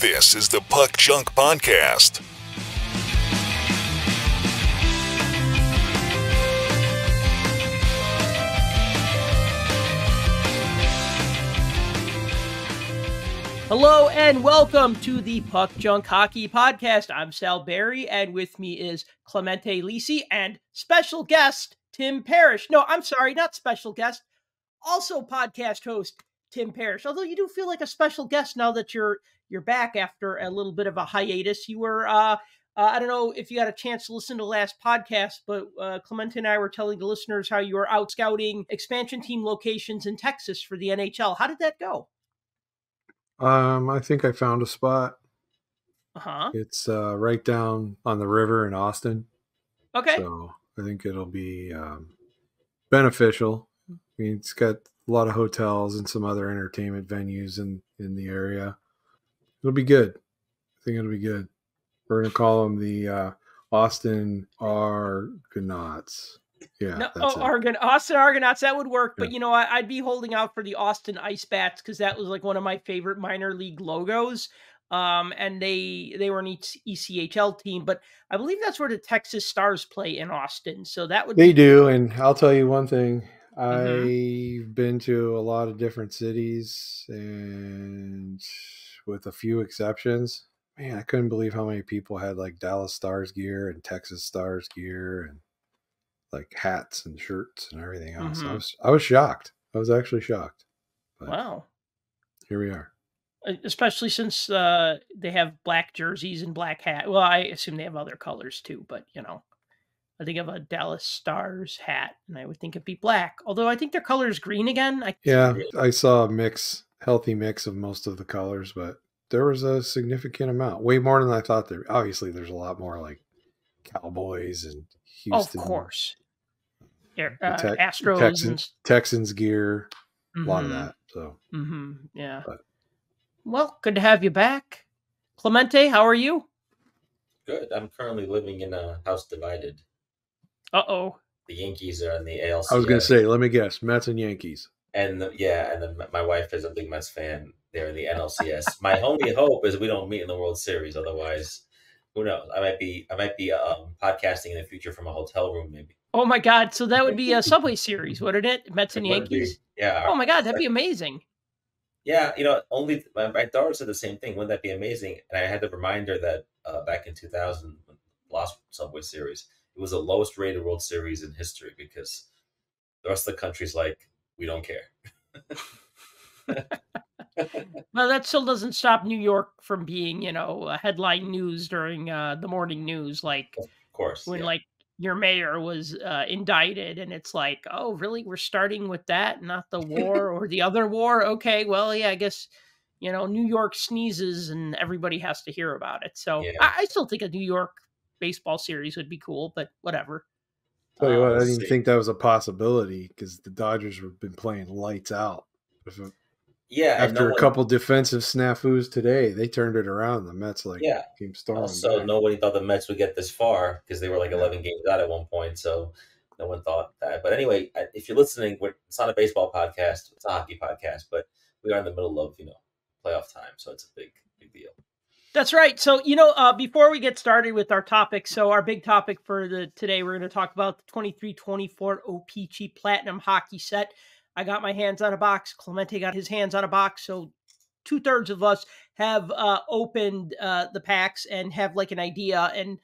This is the Puck Junk Podcast. Hello and welcome to the Puck Junk Hockey Podcast. I'm Sal Berry, and with me is Clemente Lisi and special guest Tim Parrish. No, I'm sorry, not special guest. Also podcast host Tim Parrish. Although you do feel like a special guest now that you're back after a little bit of a hiatus. You were I don't know if you got a chance to listen to the last podcast, but Clemente and I were telling the listeners how you were out scouting expansion team locations in Texas for the NHL. How did that go? I think I found a spot. Uh-huh. It's right down on the river in Austin. Okay. So I think it'll be beneficial. I mean, it's got a lot of hotels and some other entertainment venues in the area. It'll be good. I think it'll be good. We're going to call them the Austin Argonauts. Yeah. No, that's Austin Argonauts, that would work. But, Yeah. you know, I'd be holding out for the Austin Ice Bats because that was like one of my favorite minor league logos. And they were an ECHL team, but I believe that's where the Texas Stars play in Austin. So that would They do. And I'll tell you one thing. Mhm. I've been to a lot of different cities, and with a few exceptions, man, I couldn't believe how many people had like Dallas Stars gear and Texas Stars gear and like hats and shirts and everything else. Mhm. I was shocked. I was actually shocked. But Wow. here we are. Especially since they have black jerseys and black hat. Well, I assume they have other colors too, but you know, I think of a Dallas Stars hat, and I would think it'd be black. Although I think their color is green again. Yeah, I saw a healthy mix of most of the colors, but there was a significant amount, way more than I thought there. Obviously, there's a lot more like Cowboys and Houston. Of course. the Astros Texans gear, a lot of Mhm. that. So Yeah. But- Well, good to have you back. Clemente, how are you? Good. I'm currently living in a house divided. Uh-oh. The Yankees are in the ALCS. I was going to say, let me guess, Mets and Yankees. And then my wife is a big Mets fan. They're in the NLCS. My only hope is we don't meet in the World Series. Otherwise, who knows? I might be podcasting in the future from a hotel room, maybe. Oh my God. So that would be a Subway Series, wouldn't it? Mets and It would be. Yankees? Yeah. Oh my God, that'd be amazing. Yeah, only my daughter said the same thing. Wouldn't that be amazing? And I had to remind her that back in 2000, when the last Subway Series, it was the lowest rated World Series in history because the rest of the country's like, we don't care. Well, that still doesn't stop New York from being, headline news during the morning news, like Of course. when Yeah. like your mayor was indicted, and it's like, oh, really? We're starting with that, not the war or the other war? Okay, well, yeah, I guess, New York sneezes and everybody has to hear about it. So Yeah. I still think a New York baseball series would be cool, but whatever. Tell you what, I We'll didn't see. think that was a possibility because the Dodgers have been playing lights out. Yeah. and After no a couple defensive snafus today, they turned it around. The Mets came storming Also, back. nobody thought the Mets would get this far because they were like 11 games out at one point. So no one thought that. But anyway, if you're listening, it's not a baseball podcast. It's a hockey podcast. But we are in the middle of, playoff time. So it's a big deal. That's right. So, before we get started with our topic, so our big topic for today, we're going to talk about the 23-24 O-Pee-Chee Platinum Hockey set. I got my hands on a box. Clemente got his hands on a box. So 2/3 of us have opened the packs and have like an idea. And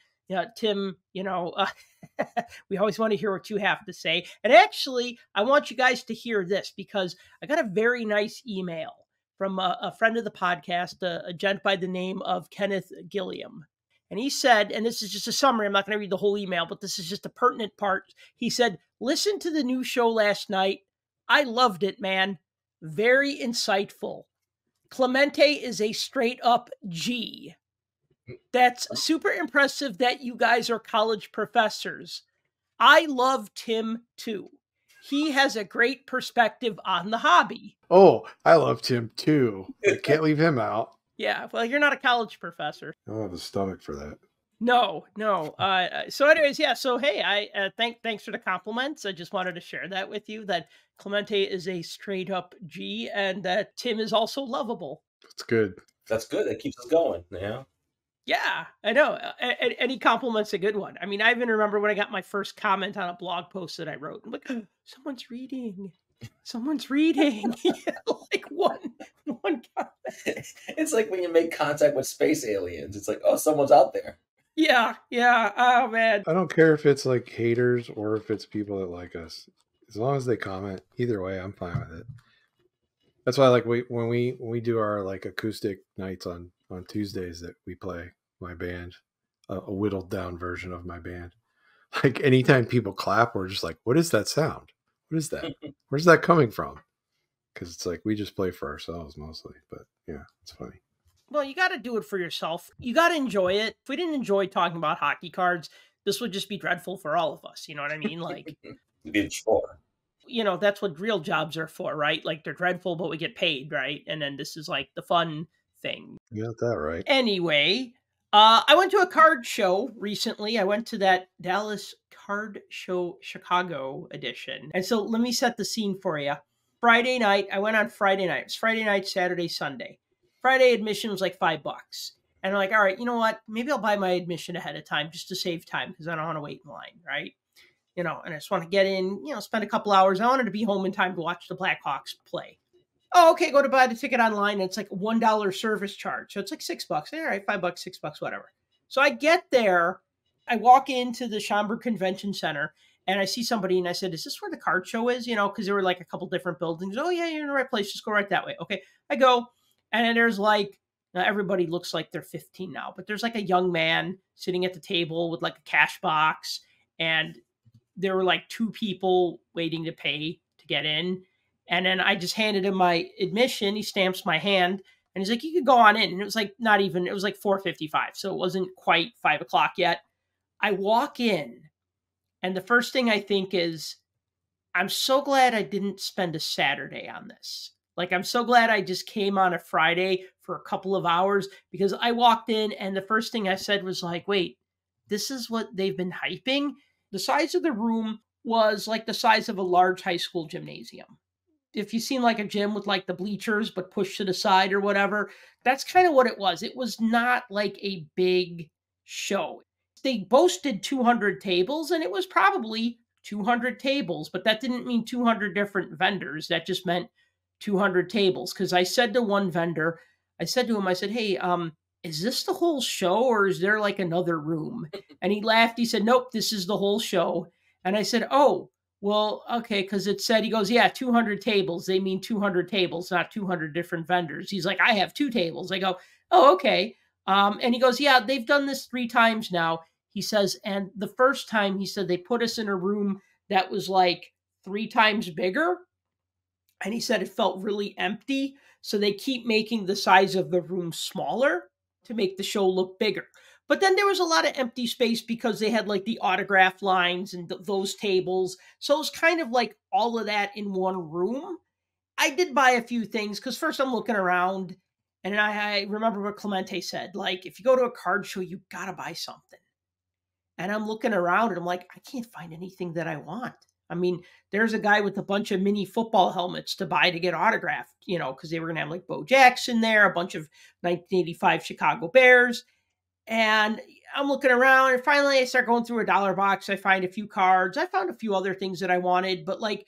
Tim, we always want to hear what you have to say. And actually, I want you guys to hear this because I got a very nice email from a friend of the podcast, a gent by the name of Kenneth Gilliam. And he said, and this is just a summary, I'm not going to read the whole email, but this is just a pertinent part. He said, listen to the new show last night. I loved it, man. Very insightful. Clemente is a straight up G. That's super impressive that you guys are college professors. I love Tim too. He has a great perspective on the hobby. Oh, I loved him too. I can't leave him out. Yeah, well, you're not a college professor. I don't have the stomach for that. No. So anyways, yeah. So, hey, I thanks for the compliments. I just wanted to share that with you, that Clemente is a straight up G and that Tim is also lovable. It's good. That's good. That keeps us going. Yeah. Yeah, I know. Any compliment's a good one. I mean, I even remember when I got my first comment on a blog post that I wrote. I'm like, someone's reading. Someone's reading. Like one comment. It's like when you make contact with space aliens. It's like, oh, someone's out there. Yeah. Oh man. I don't care if it's like haters or if it's people that like us. As long as they comment, either way, I'm fine with it. That's why, like, when we do our like acoustic nights on Tuesdays that we play my band, a whittled down version of my band. Like anytime people clap, we're just like, what is that sound? What is that? Where's that coming from? Because it's like we just play for ourselves mostly. But yeah, it's funny. Well, you got to do it for yourself. You got to enjoy it. If we didn't enjoy talking about hockey cards, this would just be dreadful for all of us. You know what I mean? Like, It'd be a chore. you know, that's what real jobs are for, right? Like they're dreadful, but we get paid, right? And then this is like the fun thing. You got that right. Anyway, I went to a card show recently. I went to that Dallas Card Show Chicago edition. And so let me set the scene for you. Friday night, I went on Friday night. It's Friday night, Saturday, Sunday. Friday admission was like $5. And I'm like, all right, you know what? Maybe I'll buy my admission ahead of time just to save time because I don't want to wait in line, right? You know, and I just want to get in, you know, spend a couple hours. I wanted to be home in time to watch the Blackhawks play. Oh, okay, go to buy the ticket online. And it's like a $1 service charge. So it's like $6. All right, $5, $6, whatever. So I get there. I walk into the Schaumburg Convention Center and I see somebody and I said, is this where the card show is? You know, because there were like a couple different buildings. Oh, yeah, you're in the right place. Just go right that way. Okay, I go. And then there's like, now everybody looks like they're 15 now, but there's like a young man sitting at the table with like a cash box. And there were like 2 people waiting to pay to get in. And then I just handed him my admission. He stamps my hand and he's like, you could go on in. And it was like, not even, it was like 4:55. So it wasn't quite 5 o'clock yet. I walk in and the first thing I think is, I'm so glad I didn't spend a Saturday on this. Like, I'm so glad I just came on a Friday for a couple of hours because I walked in and the first thing I said was like, wait, this is what they've been hyping? The size of the room was like the size of a large high school gymnasium. If you've seen like a gym with like the bleachers but pushed to the side or whatever, that's kind of what it was. It was not like a big show. They boasted 200 tables and it was probably 200 tables, but that didn't mean 200 different vendors. That just meant 200 tables. Because I said to one vendor, I said to him, I said, hey, is this the whole show or is there like another room? And he laughed. He said, nope, this is the whole show. And I said, oh, well, okay, because it said, he goes, yeah, 200 tables. They mean 200 tables, not 200 different vendors. He's like, I have 2 tables. I go, oh, okay. And he goes, yeah, they've done this 3 times now. He says, and the first time, he said, they put us in a room that was like 3 times bigger. And he said it felt really empty. So they keep making the size of the room smaller to make the show look bigger. But then there was a lot of empty space because they had like the autograph lines and those tables. So it was kind of like all of that in one room. I did buy a few things because first I'm looking around and I remember what Clemente said, like, if you go to a card show, you got to buy something. And I'm looking around and I'm like, I can't find anything that I want. I mean, there's a guy with a bunch of mini football helmets to buy to get autographed, you know, because they were going to have like Bo Jackson there, a bunch of 1985 Chicago Bears. And I'm looking around and finally I start going through a dollar box. I find a few cards. I found a few other things that I wanted, but like,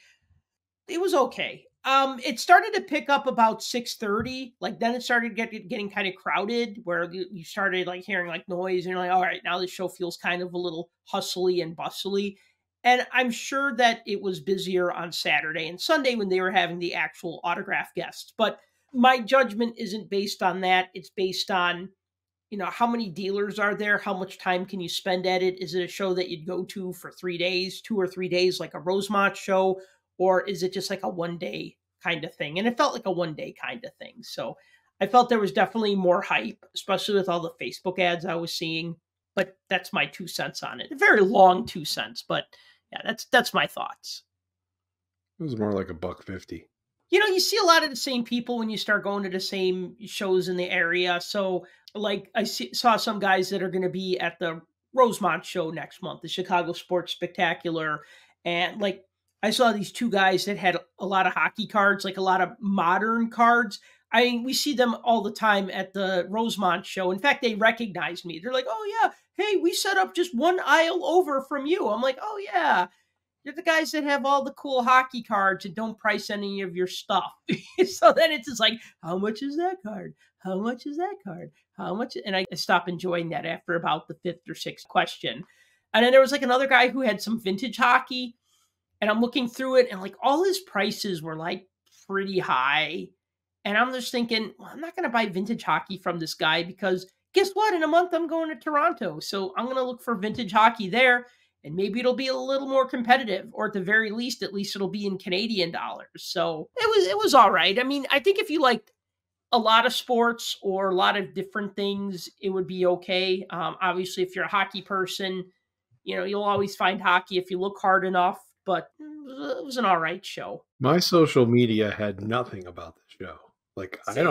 it was okay. It started to pick up about 6:30. Like then it started getting kind of crowded where you started like hearing like noise and you're like, all right, now the show feels kind of a little hustly and bustly. And I'm sure that it was busier on Saturday and Sunday when they were having the actual autograph guests. But my judgment isn't based on that. It's based on, you know, how many dealers are there? How much time can you spend at it? Is it a show that you'd go to for 3 days, 2 or 3 days, like a Rosemont show? Or is it just like a one-day kind of thing? And it felt like a one-day kind of thing. So I felt there was definitely more hype, especially with all the Facebook ads I was seeing. But that's my 2 cents on it. A very long 2 cents, but yeah, that's my thoughts. It was more like $1.50. You know, you see a lot of the same people when you start going to the same shows in the area. So like I saw some guys that are going to be at the Rosemont show next month, the Chicago Sports Spectacular. And like I saw these 2 guys that had a lot of hockey cards, like a lot of modern cards. we see them all the time at the Rosemont show. In fact, they recognized me. They're like, "Oh yeah, hey, we set up just one aisle over from you." I'm like, "Oh yeah, you're the guys that have all the cool hockey cards and don't price any of your stuff." So then it's just like, "How much is that card? How much is that card? How much?" And I stop enjoying that after about the fifth or sixth question. And then there was like another guy who had some vintage hockey, and I'm looking through it, and like all his prices were like pretty high. And I'm just thinking, well, I'm not going to buy vintage hockey from this guy because guess what? In a month, I'm going to Toronto. So I'm going to look for vintage hockey there, and maybe it'll be a little more competitive, or at least it'll be in Canadian dollars. So it was all right. I mean, I think if you liked a lot of sports or a lot of different things, it would be okay. Obviously, if you're a hockey person, you'll always find hockey if you look hard enough. But it was an all right show. My social media had nothing about the show. Like I Same,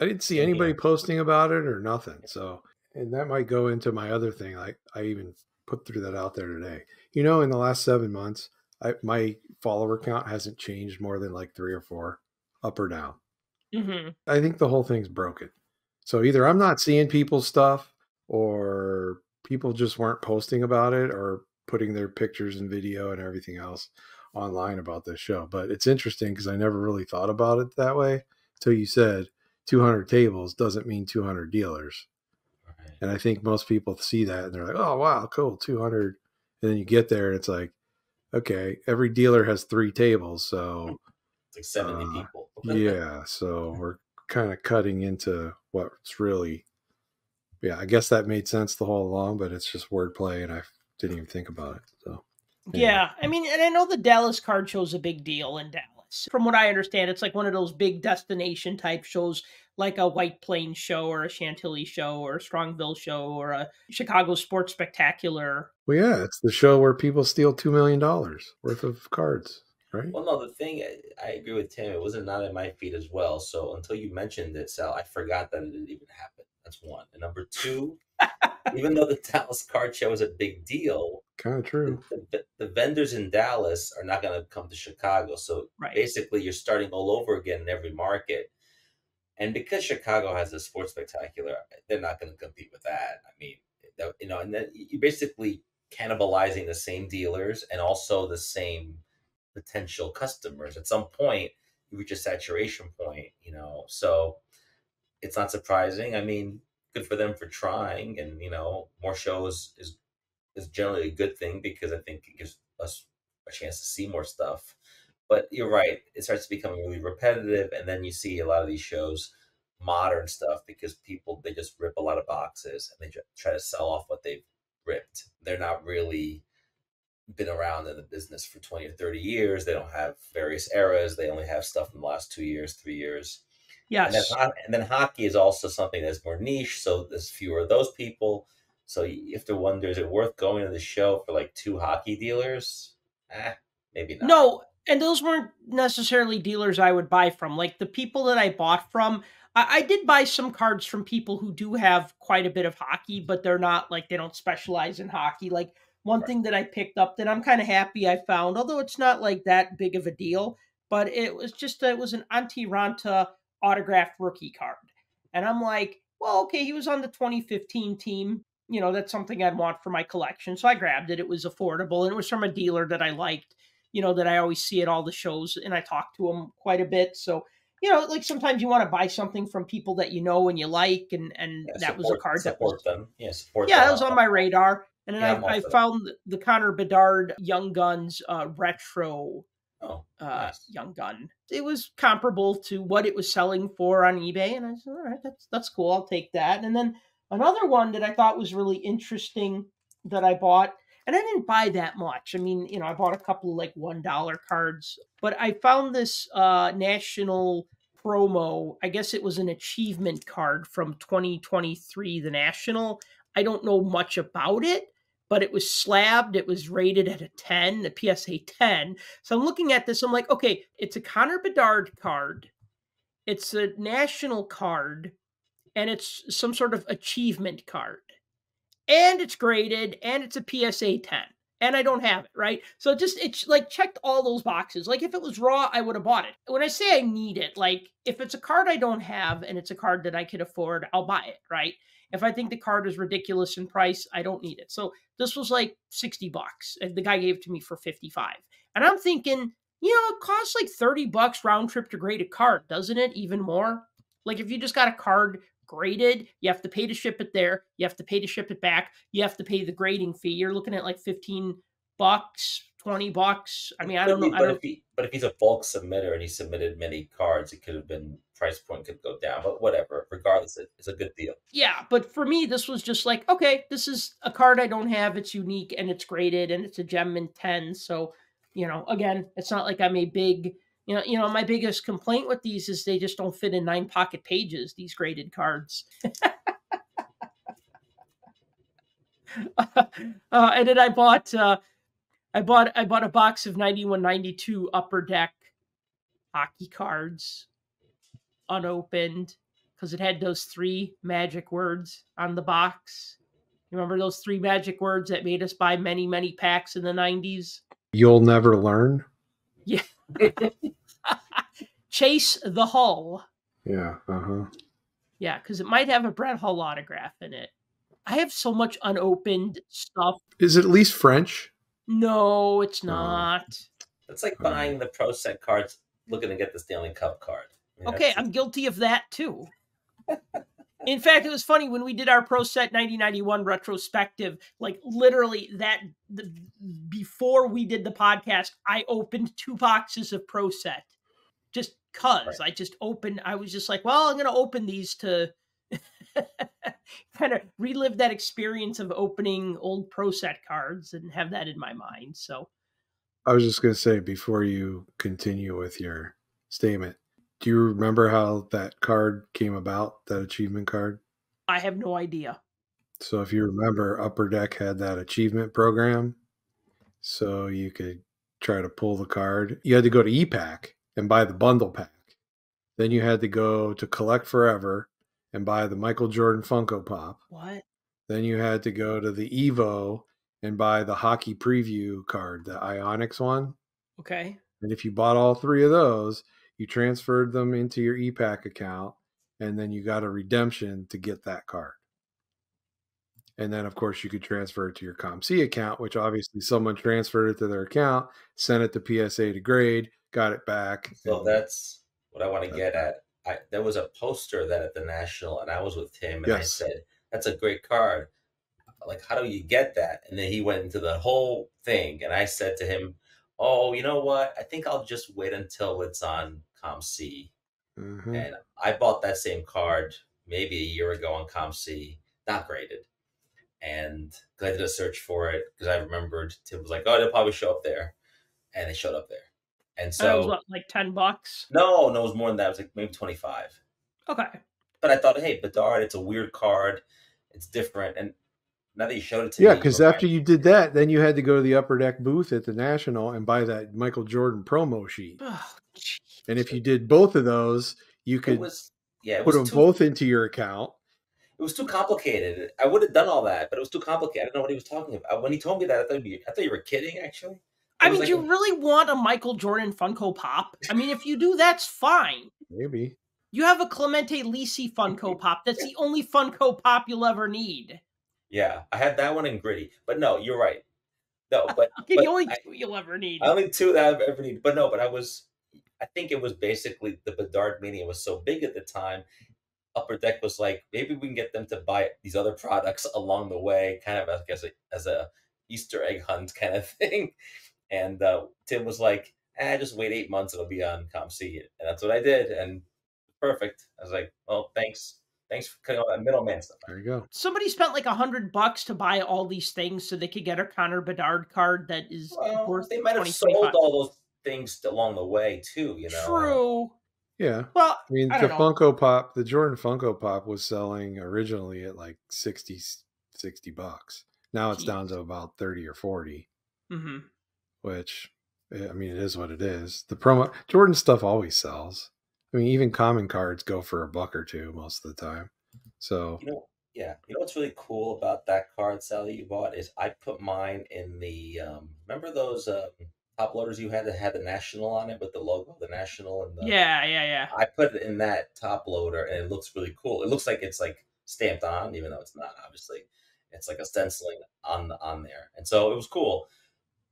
I didn't see same anybody here. posting about it or nothing. So, and that might go into my other thing. Like I even threw that out there today. In the last 7 months, my follower count hasn't changed more than like 3 or 4 up or down. Mm-hmm. I think the whole thing's broken. So either I'm not seeing people's stuff, or people just weren't posting about it or putting their pictures and video and everything else online about this show. But it's interesting because I never really thought about it that way until you said 200 tables doesn't mean 200 dealers. Right. And I think most people see that and they're like, oh, wow, cool, 200. And then you get there and it's like, okay, every dealer has 3 tables. So It's like 70 people. yeah, so we're kind of cutting into what's really, I guess that made sense the whole along, but it's just wordplay and I didn't even think about it. So yeah, I mean, and I know the Dallas card show is a big deal in Dallas. From what I understand, it's like one of those big destination type shows, like a White Plains show or a Chantilly show or a Strongville show or a Chicago Sports Spectacular. Well, yeah, it's the show where people steal $2 million worth of cards, right? Well, no, the thing, I agree with Tim. It wasn't not in my feed as well. So until you mentioned it, Sal, I forgot that it didn't even happen. That's one. And number two, even though the Dallas card show is a big deal, Kind of true. the vendors in Dallas are not going to come to Chicago. So Right. basically, you're starting all over again in every market. And because Chicago has a sports spectacular, they're not going to compete with that. I mean, and then you're basically cannibalizing the same dealers and also the same potential customers. At some point, you reach a saturation point, so it's not surprising. I mean, good for them for trying, and more shows is generally a good thing because I think it gives us a chance to see more stuff. But you're right, it starts becoming really repetitive, and then you see a lot of these shows, modern stuff, because they just rip a lot of boxes and they try to sell off what they've ripped. They're not really been around in the business for 20 or 30 years. They don't have various eras. They only have stuff in the last 2 years, 3 years. Yes. And then hockey is also something that's more niche, so there's fewer of those people. So you have to wonder, is it worth going to the show for like 2 hockey dealers? Maybe not. No, and those weren't necessarily dealers I would buy from. Like the people that I bought from, I did buy some cards from people who do have quite a bit of hockey, but they're not like, they don't specialize in hockey. Like one Right. thing that I picked up that I'm kind of happy I found, although it's not like that big of a deal, but it was an Antti Ranta autographed rookie card. And I'm like, well, okay, he was on the 2015 team. That's something I'd want for my collection. So I grabbed it. It was affordable, and it was from a dealer that I liked, that I always see at all the shows, and I talk to him quite a bit. So, like sometimes you want to buy something from people that you know and you like, and that was a card that was, support them. Yeah, support yeah, them. that was on my radar. And then Yeah, I found the Connor Bedard Young Guns retro Nice. Young Gun. It was comparable to what it was selling for on eBay, and I said, all right, that's cool. I'll take that. And then another one that I thought was really interesting that I bought, and I didn't buy that much. I mean, I bought a couple of like $1 cards, but I found this national promo. I guess it was an achievement card from 2023, the National. I don't know much about it, but it was slabbed. It was rated at a 10, a PSA 10. So I'm looking at this. I'm like, okay, it's a Connor Bedard card. It's a national card, and it's some sort of achievement card. And it's graded, and it's a PSA 10. and I don't have it, right? So it's like checked all those boxes. Like if it was raw, I would have bought it. When I say I need it, like if it's a card I don't have and it's a card that I could afford, I'll buy it, right? If I think the card is ridiculous in price, I don't need it. So this was like $60. And the guy gave it to me for 55. And I'm thinking, it costs like $30 round trip to grade a card, doesn't it? Even more. Like if you just got a card graded, you have to pay to ship it there, you have to pay to ship it back, you have to pay the grading fee. You're looking at like $15, $20. I mean, I don't know. But if he's a bulk submitter and he submitted many cards, it could have been price point could go down. But whatever, regardless, it's a good deal. Yeah, but for me, this was just like, okay, this is a card I don't have. It's unique and it's graded and it's a gem in 10. So, again, it's not like I'm a big. My biggest complaint with these is they just don't fit in 9 pocket pages, these graded cards. And then I bought a box of 91-92 Upper Deck hockey cards unopened because it had those 3 magic words on the box. You remember those 3 magic words that made us buy many, many packs in the 90s? You'll never learn. Yeah. Chase the Hull. Yeah. Yeah, because it might have a Brett Hull autograph in it. I have so much unopened stuff. Is it at least French? No, it's not. It's like buying the Pro Set cards, looking to get the Stanley Cup card. Okay, I'm guilty of that too. In fact, it was funny when we did our Pro Set 9091 retrospective, like literally before we did the podcast, I opened 2 boxes of Pro Set just because right. I was just like, well, I'm going to open these to kind of relive that experience of opening old Pro Set cards and have that in my mind. So I was just going to say, before you continue with your statement, do you remember how that card came about, that achievement card? I have no idea. So if you remember, Upper Deck had that achievement program. So you could try to pull the card. You had to go to E-Pack and buy the bundle pack. Then you had to go to Collect Forever and buy the Michael Jordan Funko Pop. What? Then you had to go to the Evo and buy the hockey preview card, the Ionics one. Okay. And if you bought all 3 of those, you transferred them into your E-Pack account, and then you got a redemption to get that card. And then, of course, you could transfer it to your ComC account, which obviously someone transferred it to their account, sent it to PSA to grade, got it back. So that's what I want to get at. There was a poster that at the National, and I was with Tim, and yes. I said, that's a great card. Like, how do you get that? And then he went into the whole thing, and I said to him, oh, you know what? I think I'll just wait until it's on ComC. Mm-hmm. And I bought that same card maybe a year ago on ComC, not graded. And I did a search for it because I remembered Tim was like, oh, they'll probably show up there. And it showed up there. And so. It was what, like $10? No, it was more than that. It was like maybe 25. Okay. But I thought, hey, Bedard, it's a weird card. It's different. And now that you showed it to me. Yeah, because after you did that, then you had to go to the Upper Deck booth at the National and buy that Michael Jordan promo sheet. Oh, and if you did both of those, you could put them both into your account. It was too complicated. I would have done all that, but it was too complicated. I don't know what he was talking about. When he told me that, I thought you were kidding, actually. I mean, do you really want a Michael Jordan Funko Pop? I mean, if you do, that's fine. Maybe. You have a Clemente Lisi Funko Pop. That's the only Funko Pop you'll ever need. Yeah, I had that one in Gritty. But no, you're right. No, but... okay, the only 2 you'll ever need. Only 2 that I've ever needed. But no, I think it was basically the Bedard Mania was so big at the time. Upper Deck was like, maybe we can get them to buy these other products along the way, kind of as a Easter egg hunt kind of thing. And Tim was like, just wait 8 months, it'll be on ComC. And that's what I did. And perfect. I was like, well, thanks. Thanks for cutting all that middleman stuff. There you go. Somebody spent like $100 to buy all these things so they could get a Connor Bedard card that is worth. They might have sold all those things along the way too. True. Yeah. Well, I mean, the Funko Pop, the Jordan Funko Pop was selling originally at like $60. Now it's down to about 30 or 40. Mm-hmm. Which, I mean, it is what it is. The promo Jordan stuff always sells. I mean, even common cards go for $1 or $2 most of the time. So Yeah, you know what's really cool about that card, Sally, you bought is I put mine in the remember those top loaders you had that had the national on it with the logo, the national and the Yeah, yeah, yeah. I put it in that top loader and it looks really cool. It looks like it's like stamped on, even though it's not, obviously. It's like a stenciling on there. And so it was cool.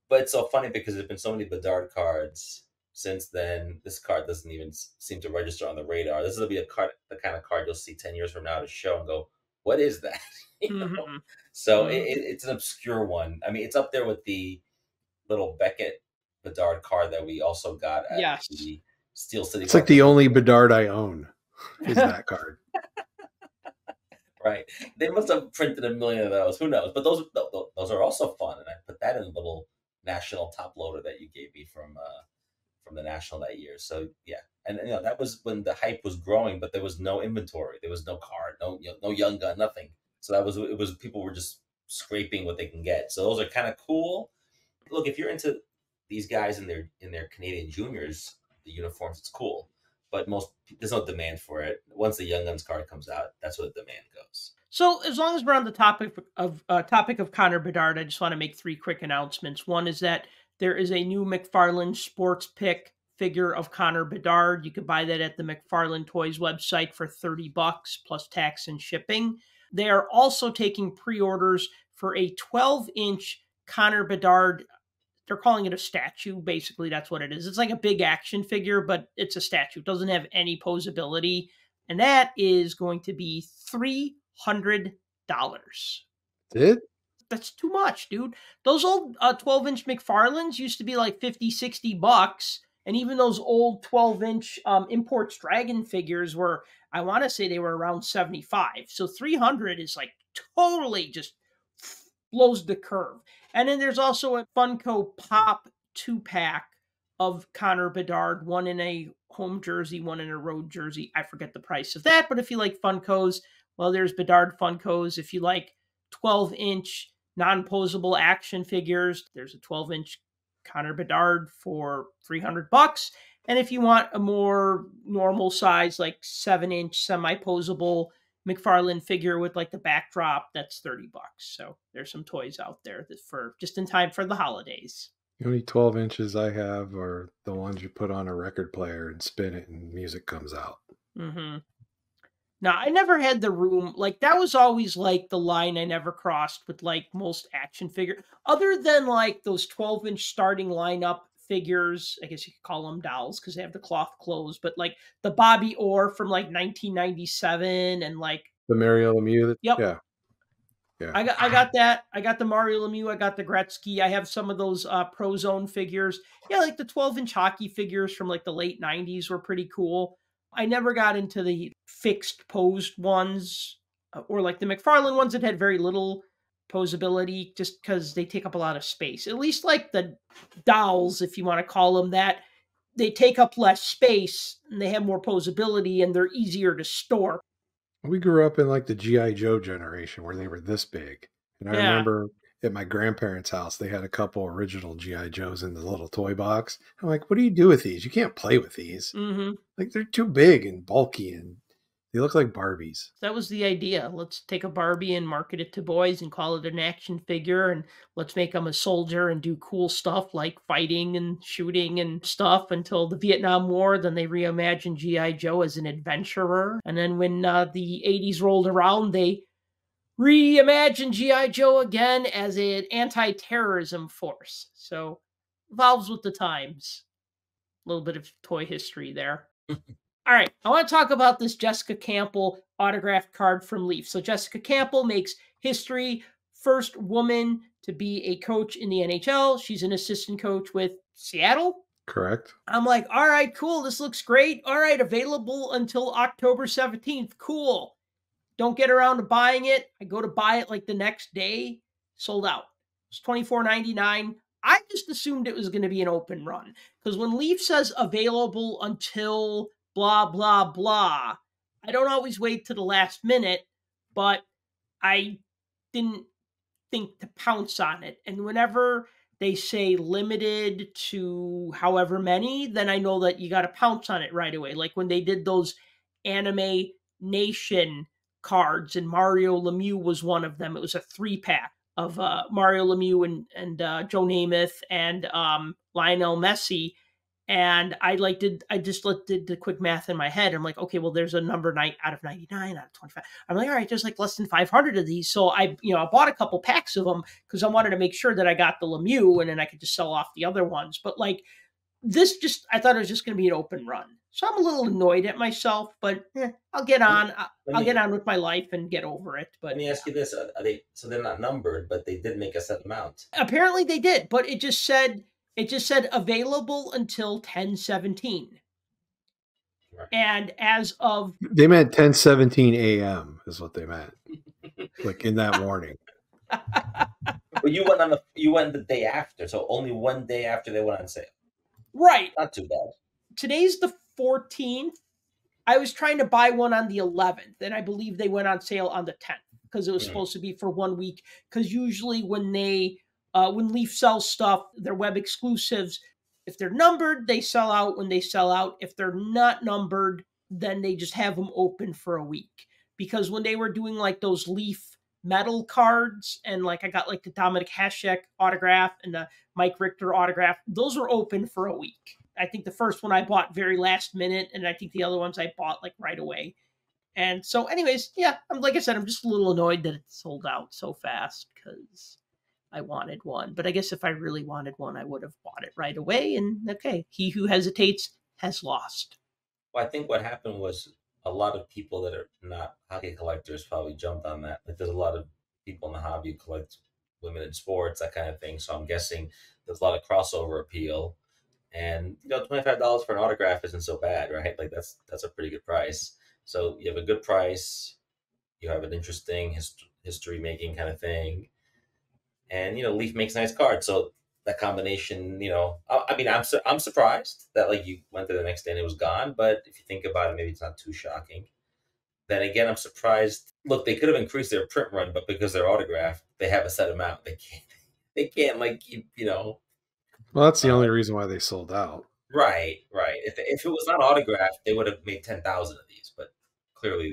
But it's so funny because there's been so many Bedard cards since then. This card doesn't even seem to register on the radar. This will be a card, the kind of card you'll see 10 years from now to show and go, what is that? You know? Mhm. So Mhm. it's an obscure one. I mean, it's up there with the little Beckett Bedard card that we also got at Yes. the Steel City. It's like the only Bedard I own is that card. Right. They must have printed a million of those. Who knows? But those are also fun, and I put that in the little national top loader that you gave me from the national that year. So yeah, and you know that was when the hype was growing, but there was no inventory, there was no card, no young gun, nothing. So it was people were just scraping what they can get. So those are kind of cool. Look, if you're into these guys in their Canadian juniors, the uniforms, it's cool. But there's no demand for it. Once the Young Guns card comes out, that's where the demand goes. So, as long as we're on the topic of Connor Bedard, I just want to make 3 quick announcements. One is that there is a new McFarlane Sports Pick figure of Connor Bedard. You could buy that at the McFarlane Toys website for $30 plus tax and shipping. They are also taking pre-orders for a 12-inch Connor Bedard. They're calling it a statue. Basically, that's what it is. It's like a big action figure, but it's a statue. It doesn't have any posability. And that is going to be $300. Did? That's too much, dude. Those old 12-inch McFarlanes used to be like 50, $60. And even those old 12-inch Imports Dragon figures were, I want to say they were around 75. So 300 is like totally just blows the curve. And then there's also a Funko Pop 2-pack of Connor Bedard, one in a home jersey, one in a road jersey. I forget the price of that, but if you like Funkos, well, there's Bedard Funkos. If you like 12-inch non-posable action figures, there's a 12-inch Connor Bedard for $300. And if you want a more normal size, like 7-inch semi-posable McFarlane figure with like the backdrop, that's $30. So there's some toys out there that for just in time for the holidays. The only 12 inches I have are the ones you put on a record player and spin it and music comes out. Mm-hmm. Now, I never had the room. Like, that was always, like, the line I never crossed with, like, most action figure. Other than, like, those 12-inch starting lineup figures, I guess you could call them dolls because they have the cloth clothes, but, like, the Bobby Orr from, like, 1997 and, like... The Mario Lemieux? Yep. Yeah. Yeah. I got that. I got the Mario Lemieux. I got the Gretzky. I have some of those Pro Zone figures. Yeah, like the 12-inch hockey figures from like the late 90s were pretty cool. I never got into the fixed posed ones or like the McFarlane ones that had very little posability just because they take up a lot of space. At least like the dolls, if you want to call them that, they take up less space and they have more posability and they're easier to store. We grew up in like the G.I. Joe generation where they were this big. And I remember at my grandparents' house, they had a couple original G.I. Joes in the little toy box. I'm like, what do you do with these? You can't play with these. Mm-hmm. Like, they're too big and bulky and they look like Barbies. That was the idea. Let's take a Barbie and market it to boys and call it an action figure. And let's make them a soldier and do cool stuff like fighting and shooting and stuff until the Vietnam War. Then they reimagined G.I. Joe as an adventurer. And then when the 80s rolled around, they reimagined G.I. Joe again as an anti-terrorism force. So evolves with the times. A little bit of toy history there. All right, I want to talk about this Jessica Campbell autographed card from Leaf. So Jessica Campbell makes history, first woman to be a coach in the NHL. She's an assistant coach with Seattle. Correct. I'm like, all right, cool. This looks great. All right, available until October 17th. Cool. Don't get around to buying it. I go to buy it like the next day. Sold out. It's $24.99. I just assumed it was going to be an open run because when Leaf says available until blah, blah, blah, I don't always wait to the last minute, but I didn't think to pounce on it. And whenever they say limited to however many, then I know that you got to pounce on it right away. Like when they did those Anime Nation cards, and Mario Lemieux was one of them. It was a 3-pack of Mario Lemieux and Joe Namath and Lionel Messi. And I just did the quick math in my head. I'm like, okay, well, there's a number out of 99, out of 25. I'm like, all right, there's like less than 500 of these. So I bought a couple packs of them because I wanted to make sure that I got the Lemieux, and then I could just sell off the other ones. But like I thought it was just going to be an open run. So I'm a little annoyed at myself, but I'll get on. I'll get on with my life and get over it. But let me ask you this: so they're not numbered, but they did make a set amount. Apparently they did, but it just said available until 10/17. Right. And as of they meant 10:17 a.m. is what they meant, like in that morning. But you went the day after, so only one day after they went on sale. Right. Not too bad. Today's the 14th. I was trying to buy one on the 11th, and I believe they went on sale on the 10th because it was supposed to be for 1 week. Because usually when Leaf sells stuff, their web exclusives, if they're numbered, they sell out when they sell out. If they're not numbered, then they just have them open for a week. Because when they were doing like those Leaf metal cards, and like I got like the Dominic Hasek autograph and the Mike Richter autograph, those were open for a week. I think the first one I bought very last minute, and I think the other ones I bought like right away. And so anyways, yeah, like I said, I'm just a little annoyed that it sold out so fast because I wanted one. But I guess if I really wanted one, I would have bought it right away. And okay, he who hesitates has lost. Well, I think what happened was a lot of people that are not hockey collectors probably jumped on that. Like there's a lot of people in the hobby who collect women in sports, that kind of thing. So I'm guessing there's a lot of crossover appeal. And $25 for an autograph isn't so bad, right? Like that's a pretty good price. So you have a good price, you have an interesting history making kind of thing, and Leaf makes nice cards. So that combination, I mean, I'm surprised that like you went there the next day and it was gone. But if you think about it, maybe it's not too shocking. Then again, I'm surprised. Look, they could have increased their print run, but because they're autographed, they have a set amount. They can't like keep. Well, that's the only reason why they sold out. Right. If it was not autographed, they would have made 10,000 of these. But clearly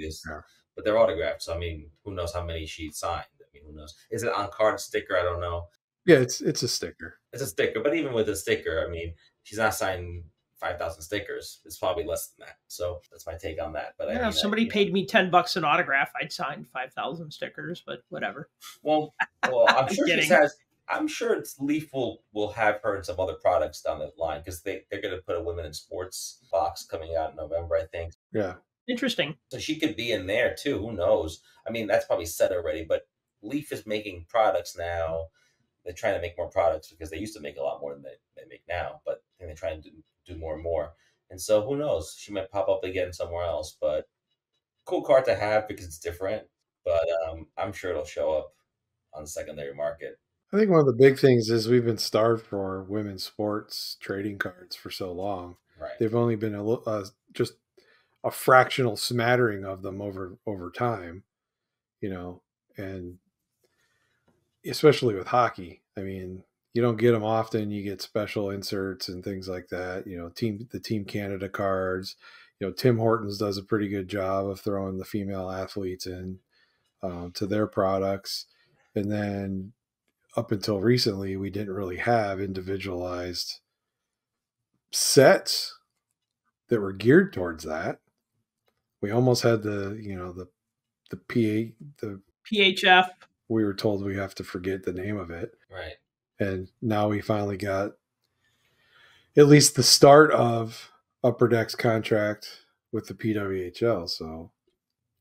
but they're autographed. So I mean, who knows how many sheets signed? I mean, who knows? Is it on card sticker? I don't know. Yeah, it's a sticker. It's a sticker, but even with a sticker, I mean, she's not signing 5,000 stickers. It's probably less than that. So that's my take on that. But if somebody paid me $10 an autograph, I'd sign 5,000 stickers. But whatever. Well, I'm sure she has. I'm sure Leaf will have her in some other products down the line because they're going to put a women in sports box coming out in November, I think. Yeah. Interesting. So she could be in there too. Who knows? I mean, that's probably set already, but Leaf is making products now. They're trying to make more products because they used to make a lot more than they make now, but I think they're trying to do more and more. And so who knows? She might pop up again somewhere else, but cool card to have because it's different. But I'm sure it'll show up on the secondary market. I think one of the big things is we've been starved for women's sports trading cards for so long. Right. They've only been just a fractional smattering of them over time, and especially with hockey. I mean, you don't get them often. You get special inserts and things like that. The Team Canada cards. Tim Hortons does a pretty good job of throwing the female athletes in to their products, and then up until recently, we didn't really have individualized sets that were geared towards that. We almost had the PHF. We were told we have to forget the name of it. Right. And now we finally got at least the start of Upper Deck's contract with the PWHL. So,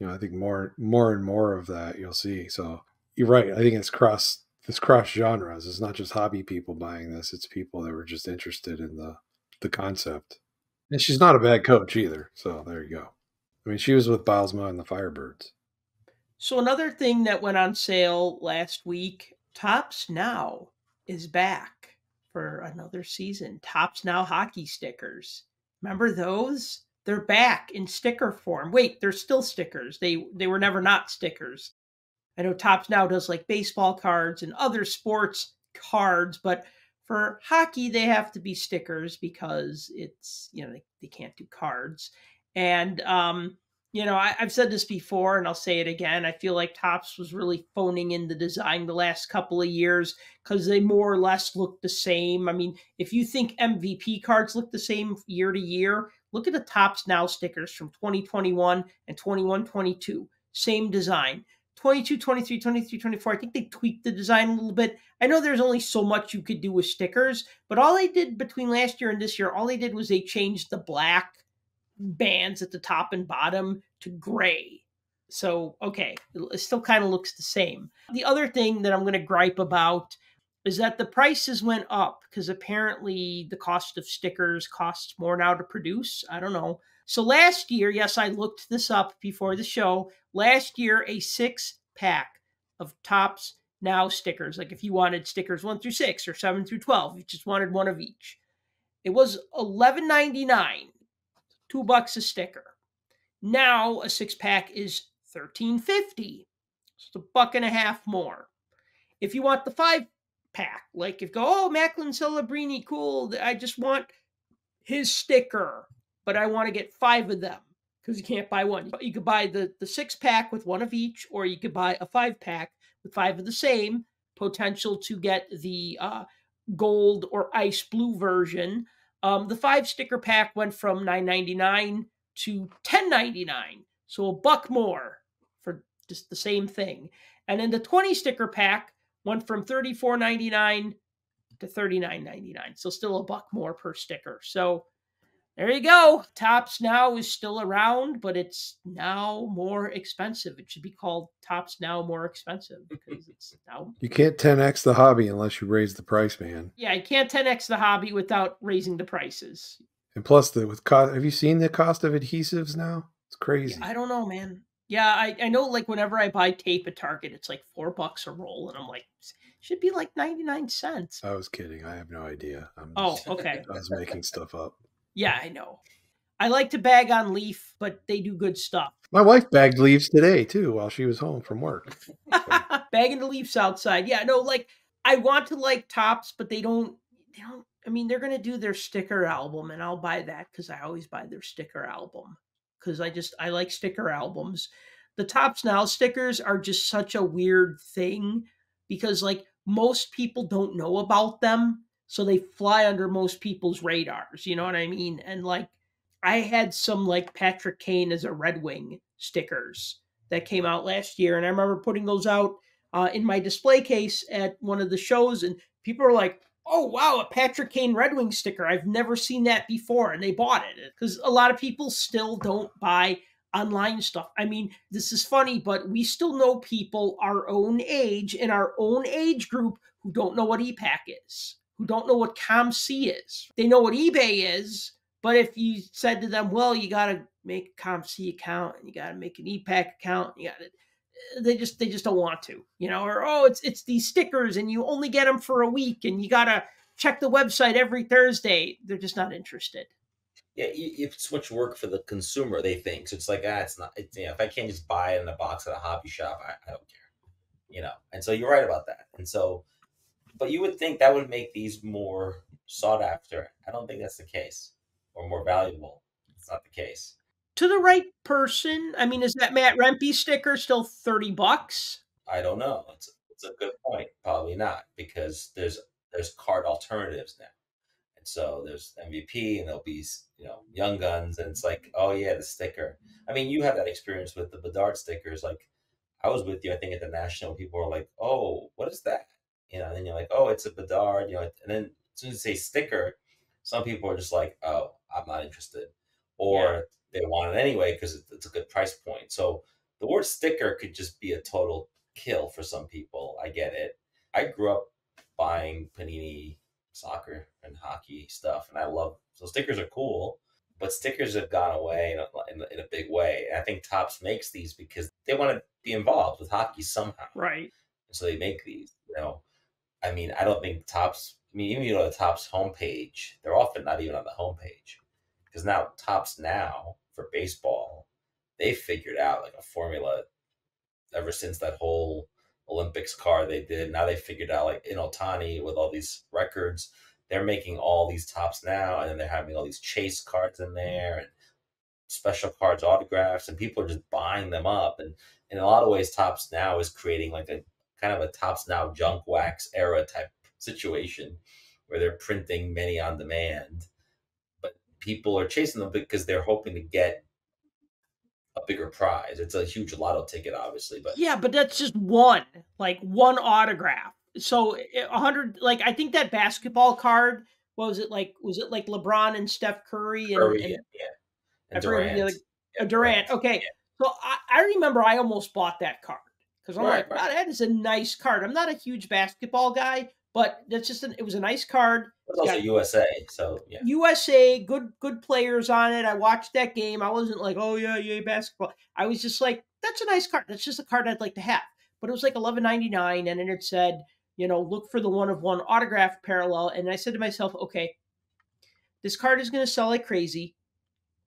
I think more and more of that you'll see. So you're right. I think it's cross genres. It's not just hobby people buying this. It's people that were just interested in the concept. And she's not a bad coach either. So there you go. I mean, she was with Bylsma and the Firebirds. So another thing that went on sale last week, Topps Now is back for another season. Topps Now hockey stickers. Remember those? They're back in sticker form. Wait, they're still stickers. They were never not stickers. I know Topps Now does like baseball cards and other sports cards, but for hockey, they have to be stickers because it's, they can't do cards. And I've said this before and I'll say it again. I feel like Topps was really phoning in the design the last couple of years because they more or less look the same. I mean, if you think MVP cards look the same year to year, look at the Topps Now stickers from 2021 and 21-22. Same design. 22, 23, 23, 24. I think they tweaked the design a little bit. I know there's only so much you could do with stickers, but all they did between last year and this year, all they did was they changed the black bands at the top and bottom to gray. So, okay, it still kind of looks the same. The other thing that I'm going to gripe about is that the prices went up because apparently the cost of stickers costs more now to produce. I don't know. So last year, yes, I looked this up before the show. Last year, a 6-pack of Topps Now stickers, like if you wanted stickers 1 through 6 or 7 through 12, you just wanted one of each. It was $11.99, $2 a sticker. Now a 6-pack is $13.50. It's $1.50 more. If you want the 5-pack, like if Macklin Celebrini, cool, I just want his sticker, but I want to get 5 of them because you can't buy one. You could buy the 6-pack with one of each, or you could buy a 5-pack with 5 of the same, potential to get the gold or ice blue version. The 5-sticker pack went from $9.99 to $10.99, so $1 more for just the same thing. And then the 20-sticker pack went from $34.99 to $39.99, so still $1 more per sticker. So there you go. Topps Now is still around, but it's now more expensive. It should be called Topps Now More Expensive because it's now. You can't 10x the hobby unless you raise the price, man. Yeah, you can't 10x the hobby without raising the prices. And plus, have you seen the cost of adhesives now? It's crazy. Yeah, I don't know, man. Yeah, I know. Like whenever I buy tape at Target, it's like $4 a roll, and I'm like, should be like 99 cents. I was kidding. I have no idea. Okay. I was making stuff up. Yeah, I know. I like to bag on Leaf, but they do good stuff. My wife bagged leaves today too while she was home from work. Bagging the leaves outside. Yeah, no, like I want to like Topps, but they don't. I mean, they're gonna do their sticker album, and I'll buy that because I always buy their sticker album because I like sticker albums. The Topps Now stickers are just such a weird thing because like most people don't know about them, so they fly under most people's radars. You know what I mean? And like I had some like Patrick Kane as a Red Wing stickers that came out last year, and I remember putting those out in my display case at one of the shows, and people were like, "Oh wow, a Patrick Kane Red Wing sticker! I've never seen that before," and they bought it because a lot of people still don't buy online stuff. I mean, this is funny, but we still know people our own age in our own age group who don't know what ePack is, who don't know what ComC is. They know what eBay is, but if you said to them, well, you got to make a ComC account and you got to make an ePack account, they just don't want to, or it's these stickers and you only get them for a week and you got to check the website every Thursday. They're just not interested. Yeah, it's much work for the consumer, they think. So it's like, it's not. If I can't just buy it in a box at a hobby shop, I don't care. And so you're right about that. And so, but you would think that would make these more sought after. I don't think that's the case, or more valuable. It's not the case. To the right person, I mean, is that Matt Rempe sticker still $30? I don't know. It's a good point. Probably not, because there's card alternatives now. So there's MVP and there'll be, Young Guns. And it's like, oh yeah, the sticker. I mean, you have that experience with the Bedard stickers. Like I was with you, I think at the National, people were like, oh, what is that? And then you're like, oh, it's a Bedard, and then as soon as you say sticker, some people are just like, oh, I'm not interested. Or they want it anyway because it's a good price point. So the word sticker could just be a total kill for some people. I get it. I grew up buying Panini soccer and hockey stuff, and I love, so stickers are cool, but stickers have gone away in a big way. And I think Topps makes these because they want to be involved with hockey somehow, right? And so they make these. I mean, I don't think Topps. I mean, even the Topps homepage, they're often not even on the homepage because now Topps Now for baseball, they figured out like a formula ever since that whole Olympics card they did. Now they figured out, like in Ohtani with all these records, they're making all these Topps Now, and then they're having all these chase cards in there, and special cards, autographs, and people are just buying them up. And in a lot of ways, Topps Now is creating like a kind of a Topps Now junk wax era type situation where they're printing many on demand, but people are chasing them because they're hoping to get a bigger prize. It's a huge lotto ticket, obviously, but Yeah, but that's just one autograph. So 100, like I think that basketball card, what was it like? Was it like LeBron and Steph Curry and Curry, and yeah, I and forget who the Durant, other yeah, Durant. Durant, Okay, yeah, so I remember I almost bought that card because I'm right, like, right. wow, that is a nice card. I'm not a huge basketball guy, but that's just it was a nice card. It's It's also got USA, so yeah. USA, good players on it. I watched that game. I wasn't like, oh yeah, yay basketball. I was just like, that's a nice card. That's just a card I'd like to have. But it was like $11.99, and then it said, look for the one of one autograph parallel. And I said to myself, okay, this card is going to sell like crazy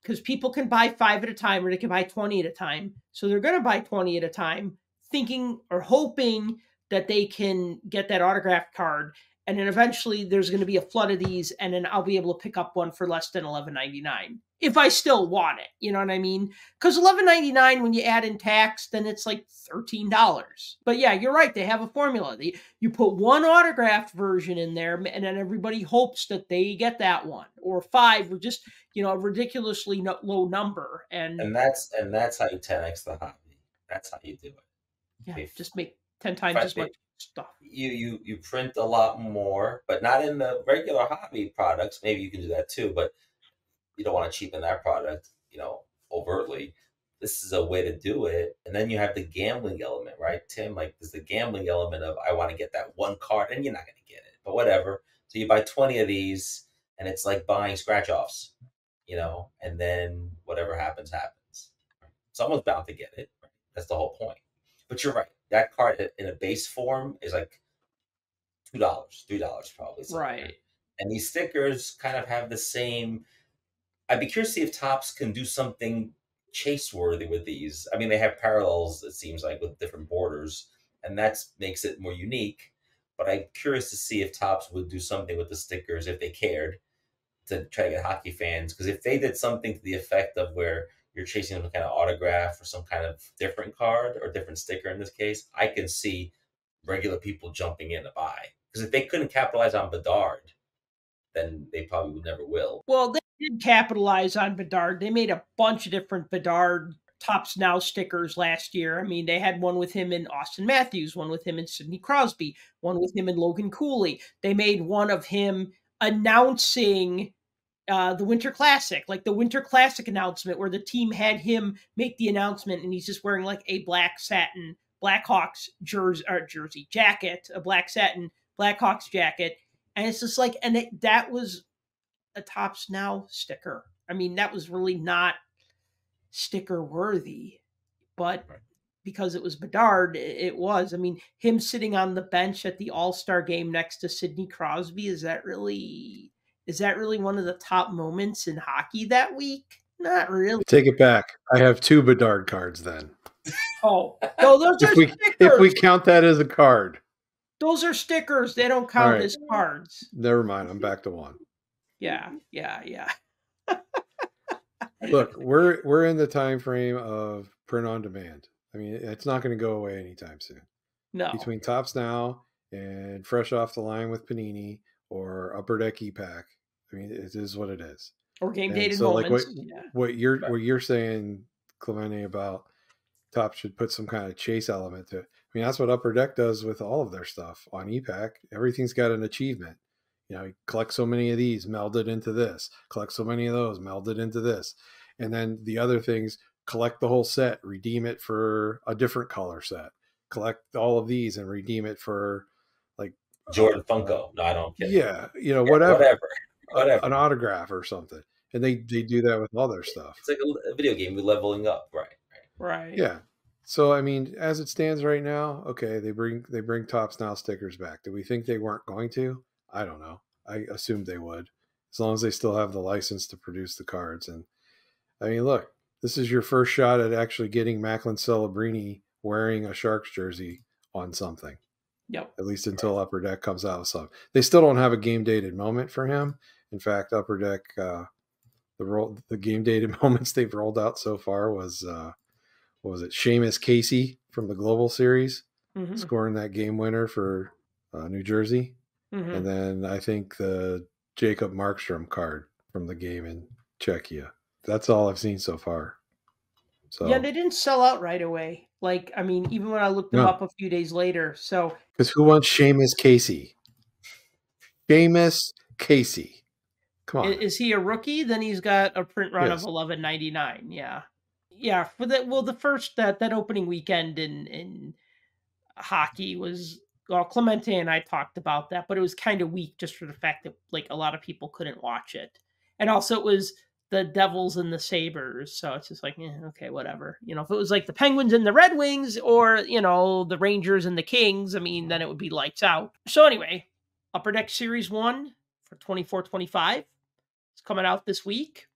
because people can buy 5 at a time or they can buy 20 at a time. So they're going to buy 20 at a time, thinking or hoping that they can get that autographed card. And then eventually there's going to be a flood of these, and then I'll be able to pick up one for less than $11.99 if I still want it. You know what I mean? Because $11.99 when you add in tax, then it's like $13. But yeah, you're right. They have a formula. You put one autographed version in there, and then everybody hopes that they get that one, or 5, or just a ridiculously low number. And that's how you 10x the hobby. That's how you do it. Yeah, just make 10 times as much stuff. You print a lot more, but not in the regular hobby products. Maybe you can do that too, but you don't want to cheapen that product, overtly. This is a way to do it. And then you have the gambling element, right, Tim? Like there's the gambling element of I want to get that one card, and you're not going to get it, but whatever. So you buy 20 of these, and it's like buying scratch offs, and then whatever happens, happens. Someone's bound to get it. Right? That's the whole point. But you're right. That card in a base form is like $2, $3 probably. Somewhere. Right. And these stickers kind of have the same. I'd be curious to see if Topps can do something chase worthy with these. I mean, they have parallels, it seems like, with different borders, and that makes it more unique. But I'm curious to see if Topps would do something with the stickers if they cared to try to get hockey fans. Because if they did something to the effect of where you're chasing some kind of autograph or some kind of different card or different sticker in this case, I can see regular people jumping in to buy. Because if they couldn't capitalize on Bedard, then they probably would never will. Well, they did capitalize on Bedard. They made a bunch of different Bedard Topps Now stickers last year. I mean, they had one with him in Austin Matthews, one with him in Sidney Crosby, one with him in Logan Cooley. They made one of him announcing the Winter Classic, like the Winter Classic announcement where the team had him make the announcement, and he's just wearing like a black satin Blackhawks jersey jacket, a black satin Blackhawks jacket. And it's just like, that was a Topps Now sticker. I mean, that was really not sticker worthy, but because it was Bedard, it was. I mean, him sitting on the bench at the All-Star game next to Sidney Crosby, is that really one of the top moments in hockey that week? Not really. Take it back. I have 2 Bedard cards then. Oh, no, those are stickers. If we count that as a card. Those are stickers. They don't count as cards. Never mind. I'm back to 1. Yeah. Look, we're in the time frame of print on demand. I mean, it's not going to go away anytime soon. No. Between Topps Now and fresh off the line with Panini or Upper Deck E-Pack, I mean, it is what it is. Or game dated so moments. Like what you're saying, Clemente, about Topps should put some kind of chase element to it. I mean, that's what Upper Deck does with all of their stuff on E-Pack. Everything's got an achievement. You collect so many of these, meld it into this. Collect so many of those, meld it into this. And then the other things, collect the whole set, redeem it for a different color set. Collect all of these and redeem it for like Jordan Funko. No, I don't care. Yeah, whatever. Whatever. An autograph or something. And they do that with all their stuff. It's like a video game. We're leveling up, right. Yeah. So I mean, as it stands right now, okay, they bring Topps Now stickers back. Do we think they weren't going to? I don't know. I assumed they would, as long as they still have the license to produce the cards. And I mean, look, this is your first shot at actually getting Macklin Celebrini wearing a Sharks jersey on something. Yep. At least until Upper Deck comes out with something. They still don't have a game dated moment for him. In fact, Upper Deck the game dated moments they've rolled out so far was what was it? Seamus Casey from the Global Series scoring that game winner for New Jersey, and then I think the Jacob Markstrom card from the game in Czechia. That's all I've seen so far. So yeah, they didn't sell out right away. Like, I mean, even when I looked them up a few days later. So because who wants Seamus Casey? Seamus Casey. Come on. Is he a rookie? Then he's got a print run of 11.99. Yeah. Yeah. For the first that opening weekend in hockey was, well, Clemente and I talked about that, but it was kind of weak just for the fact that like a lot of people couldn't watch it. And also it was the Devils and the Sabres. So it's just like, okay, whatever. You know, if it was like the Penguins and the Red Wings or, you know, the Rangers and the Kings, I mean, then it would be lights out. So anyway, Upper Deck Series 1 for 24-25. It's coming out this week.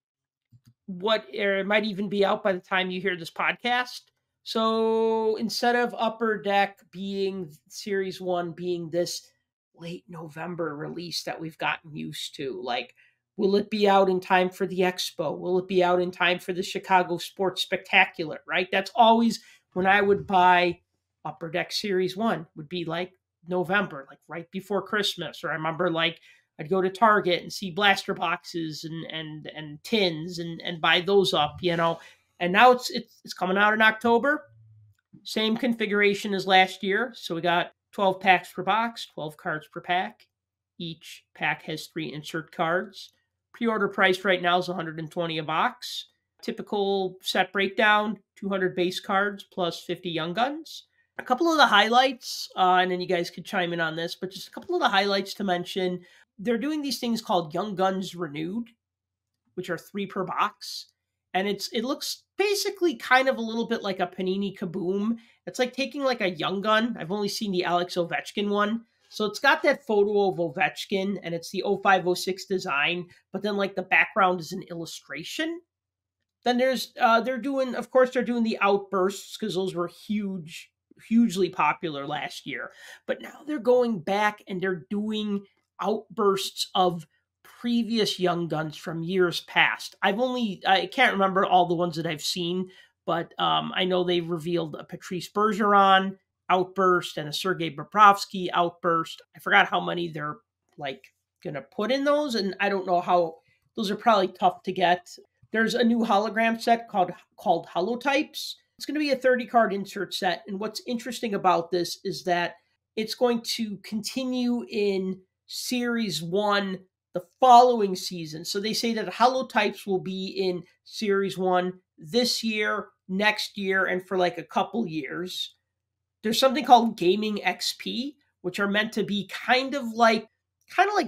It might even be out by the time you hear this podcast. So instead of Upper Deck being Series 1 being this late November release that we've gotten used to, like, will it be out in time for the Expo? Will it be out in time for the Chicago Sports Spectacular, right? That's always when I would buy Upper Deck Series 1 would be like November, like right before Christmas. Or I remember like I'd go to Target and see blaster boxes and tins and buy those up, you know. And now it's coming out in October. Same configuration as last year. So we got 12 packs per box, 12 cards per pack. Each pack has 3 insert cards. Pre-order price right now is $120 a box. Typical set breakdown, 200 base cards plus 50 Young Guns. A couple of the highlights, and then you guys could chime in on this, but just a couple of the highlights to mention. They're doing these things called Young Guns Renewed, which are 3 per box. And it looks basically kind of a little bit like a Panini Kaboom. It's like taking like a Young Gun. I've only seen the Alex Ovechkin one. So it's got that photo of Ovechkin, and it's the 05-06 design, but then like the background is an illustration. Then they're doing the outbursts because those were hugely popular last year. But now they're going back and they're doing outbursts of previous Young Guns from years past. I can't remember all the ones that I've seen, but I know they revealed a Patrice Bergeron outburst and a Sergei Bobrovsky outburst. I forgot how many they're like going to put in those, and I don't know how. Those are probably tough to get. There's a new hologram set called Holotypes. It's going to be a 30-card insert set, and what's interesting about this is that it's going to continue in Series 1 the following season. So they say that Holotypes will be in Series 1 this year, next year, and for like a couple years. There's something called Gaming XP, which are meant to be kind of like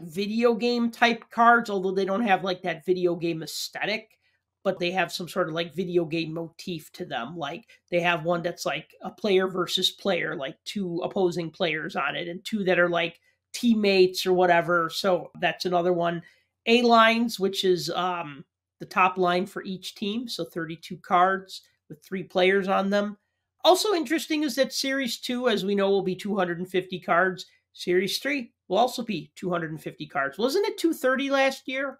video game type cards, although they don't have like that video game aesthetic, but they have some sort of like video game motif to them. Like they have one that's like a player versus player, like 2 opposing players on it, and 2 that are like teammates or whatever. So that's another one. A lines, which is the top line for each team. So 32 cards with 3 players on them. Also interesting is that Series 2, as we know, will be 250 cards. Series 3 will also be 250 cards. Wasn't it 230 last year?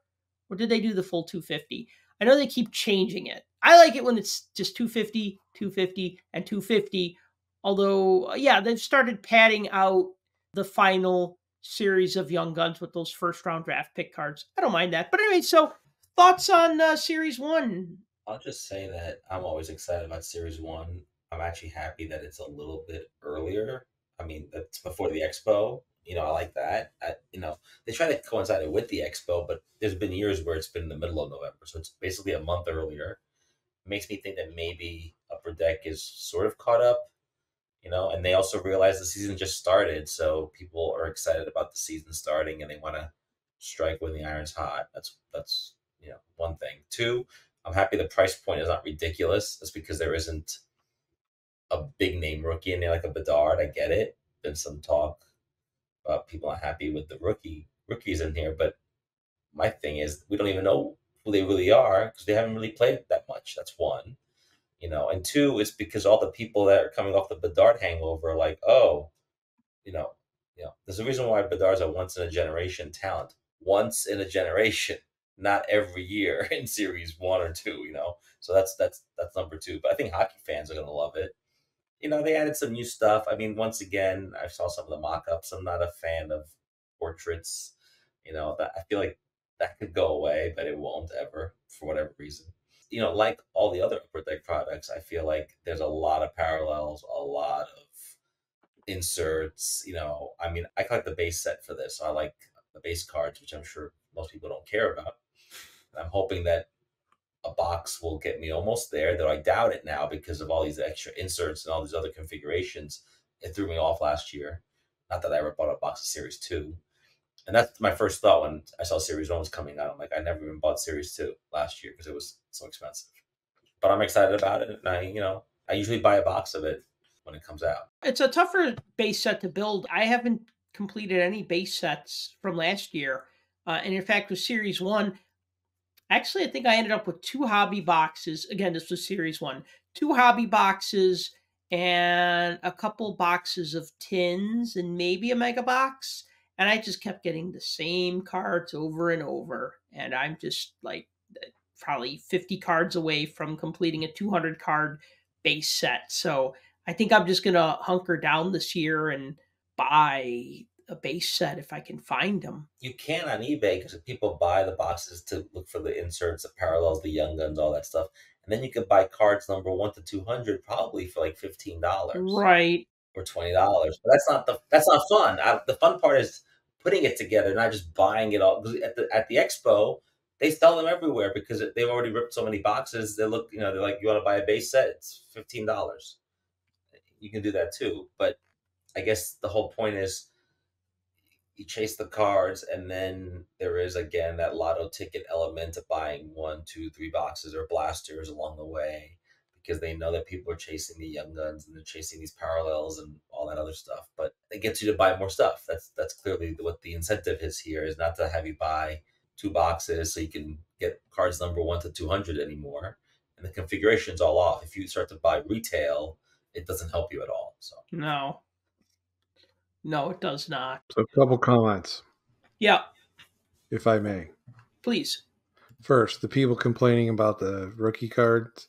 Or did they do the full 250? I know they keep changing it. I like it when it's just 250, 250, and 250. Although, yeah, they've started padding out the final series of Young Guns with those first-round draft pick cards. I don't mind that. But anyway, so thoughts on Series 1? I'll just say that I'm always excited about Series 1. I'm actually happy that it's a little bit earlier. I mean, that's before the Expo. You know, I like that. They try to coincide it with the Expo, but there's been years where it's been in the middle of November. So it's basically a month earlier. It makes me think that maybe Upper Deck is sort of caught up, you know, and they also realize the season just started. So people are excited about the season starting and they want to strike when the iron's hot. That's one thing. 2, I'm happy the price point is not ridiculous. That's because there isn't a big name rookie in there like a Bedard. I get it. Been some talk about people not happy with the rookies in here, but my thing is we don't even know who they really are because they haven't really played that much. That's 1, and 2 is because all the people that are coming off the Bedard hangover are like, oh, there's a reason why Bedard's a once in a generation talent. Once in a generation. not every year in series 1 or 2, So that's number 2. But I think hockey fans are gonna love it. They added some new stuff. I mean, once again, I saw some of the mock-ups. I'm not a fan of portraits. That I feel like that could go away, but it won't ever for whatever reason. Like all the other Upper Deck products, I feel like there's a lot of parallels, a lot of inserts. I mean, I collect the base set for this. So I like the base cards, which I'm sure most people don't care about. And I'm hoping that a box will get me almost there, though I doubt it now because of all these extra inserts and all these other configurations. It threw me off last year. Not that I ever bought a box of Series 2. And that's my first thought when I saw Series 1 was coming out. I'm like, I never even bought Series 2 last year because it was so expensive. But I'm excited about it. And I usually buy a box of it when it comes out. It's a tougher base set to build. I haven't completed any base sets from last year. And in fact, with Series 1, actually, I think I ended up with 2 hobby boxes. Again, this was Series 1. 2 hobby boxes and a couple boxes of tins and maybe a mega box. And I just kept getting the same cards over and over. And I'm just like probably 50 cards away from completing a 200 card base set. So I think I'm just going to hunker down this year and buy a base set if I can find them. You can on eBay because people buy the boxes to look for the inserts, the parallels, the Young Guns, all that stuff. And then you could buy cards number 1 to 200 probably for like $15. Right. Or $20. But that's not fun. The fun part is putting it together, not just buying it all. Because at the expo, they sell them everywhere because they've already ripped so many boxes. They look, they're like, you want to buy a base set? It's $15. You can do that too. But I guess the whole point is you chase the cards, and then there is again that lotto ticket element of buying 1, 2, 3 boxes or blasters along the way, because they know that people are chasing the Young Guns and they're chasing these parallels and all that other stuff. But it gets you to buy more stuff. That's clearly what the incentive is here, is not to have you buy 2 boxes so you can get cards number 1 to 200 anymore. And the configuration's all off. If you start to buy retail, it doesn't help you at all. So No, it does not. So a couple comments. Yeah. If I may. Please. First, the people complaining about the rookie cards,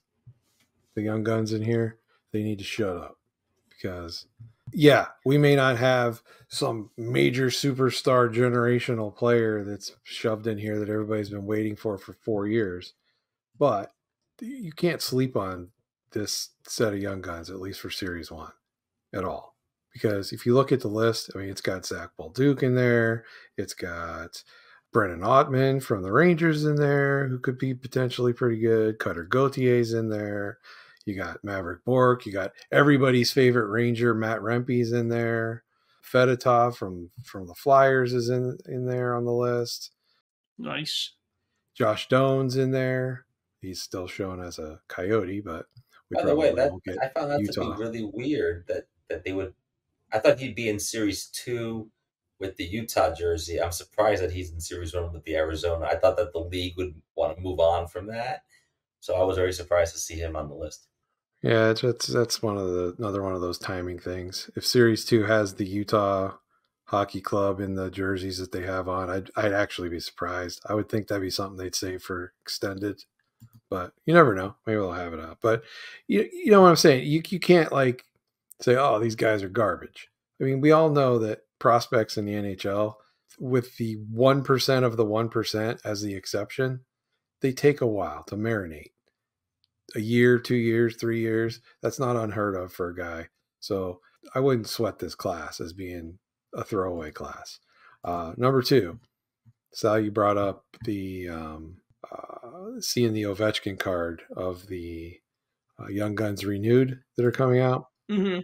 the Young Guns in here, they need to shut up. Because, yeah, we may not have some major superstar generational player that's shoved in here that everybody's been waiting for 4 years. But you can't sleep on this set of Young Guns, at least for Series 1, at all. Because if you look at the list, I mean, it's got Zach Balduke in there. It's got Brennan Ottman from the Rangers in there, who could be potentially pretty good. Cutter Gautier's in there. You got Maverick Bork. You got everybody's favorite Ranger, Matt Rempe's in there. Fedotov from the Flyers is in there on the list. Nice. Josh Doan's in there. He's still shown as a Coyote, but we by the way, won't get I found that Utah. to be really weird that they would. I thought he'd be in Series 2 with the Utah jersey. I'm surprised that he's in Series 1 with the Arizona. I thought that the league would want to move on from that. So I was very surprised to see him on the list. Yeah, that's another one of those timing things. If Series 2 has the Utah Hockey Club in the jerseys that they have on, I'd actually be surprised. I would think that'd be something they'd save for extended. But you never know. Maybe they'll have it up. But you know what I'm saying? You can't like say, oh, these guys are garbage. I mean, we all know that prospects in the NHL, with the 1% of the 1% as the exception, they take a while to marinate. A year, 2 years, 3 years, that's not unheard of for a guy. So I wouldn't sweat this class as being a throwaway class. Number 2, Sal, you brought up the seeing the Ovechkin card of the Young Guns Renewed that are coming out. Mm-hmm.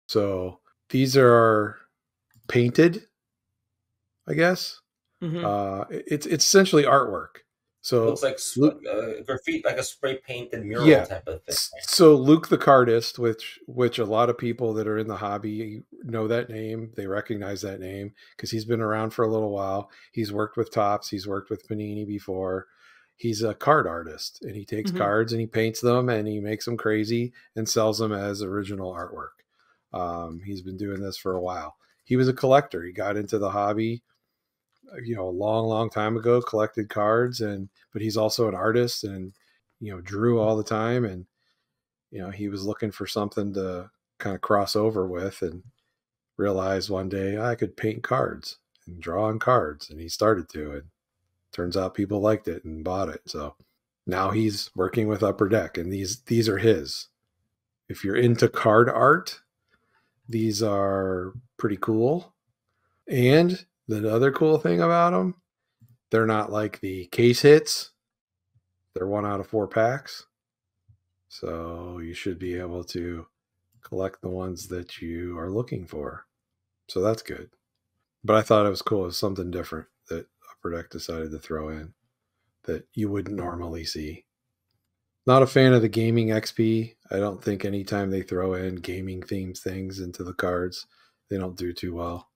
So these are painted, I guess. Mm-hmm. It's essentially artwork. So it looks like graffiti, like a spray painted mural type of thing. So Luke the Cardist, which a lot of people that are in the hobby know that name. They recognize that name because he's been around for a little while. He's worked with Topps. He's worked with Panini before. He's a card artist, and he takes cards and he paints them and he makes them crazy and sells them as original artwork. He's been doing this for a while. He was a collector. He got into the hobby a long time ago collected cards, but he's also an artist and, drew all the time. And, he was looking for something to kind of cross over with, and realized one day I could paint cards and draw on cards. And he started to, and turns out people liked it and bought it. So now he's working with Upper Deck, and these are his. If you're into card art, these are pretty cool. And the other cool thing about them, they're not like the case hits. They're 1 out of 4 packs. So you should be able to collect the ones that you are looking for. So that's good. But I thought it was cool. It was something different that Upper Deck decided to throw in that you wouldn't normally see. Not a fan of the gaming XP. I don't think anytime they throw in gaming themed things into the cards, they don't do too well.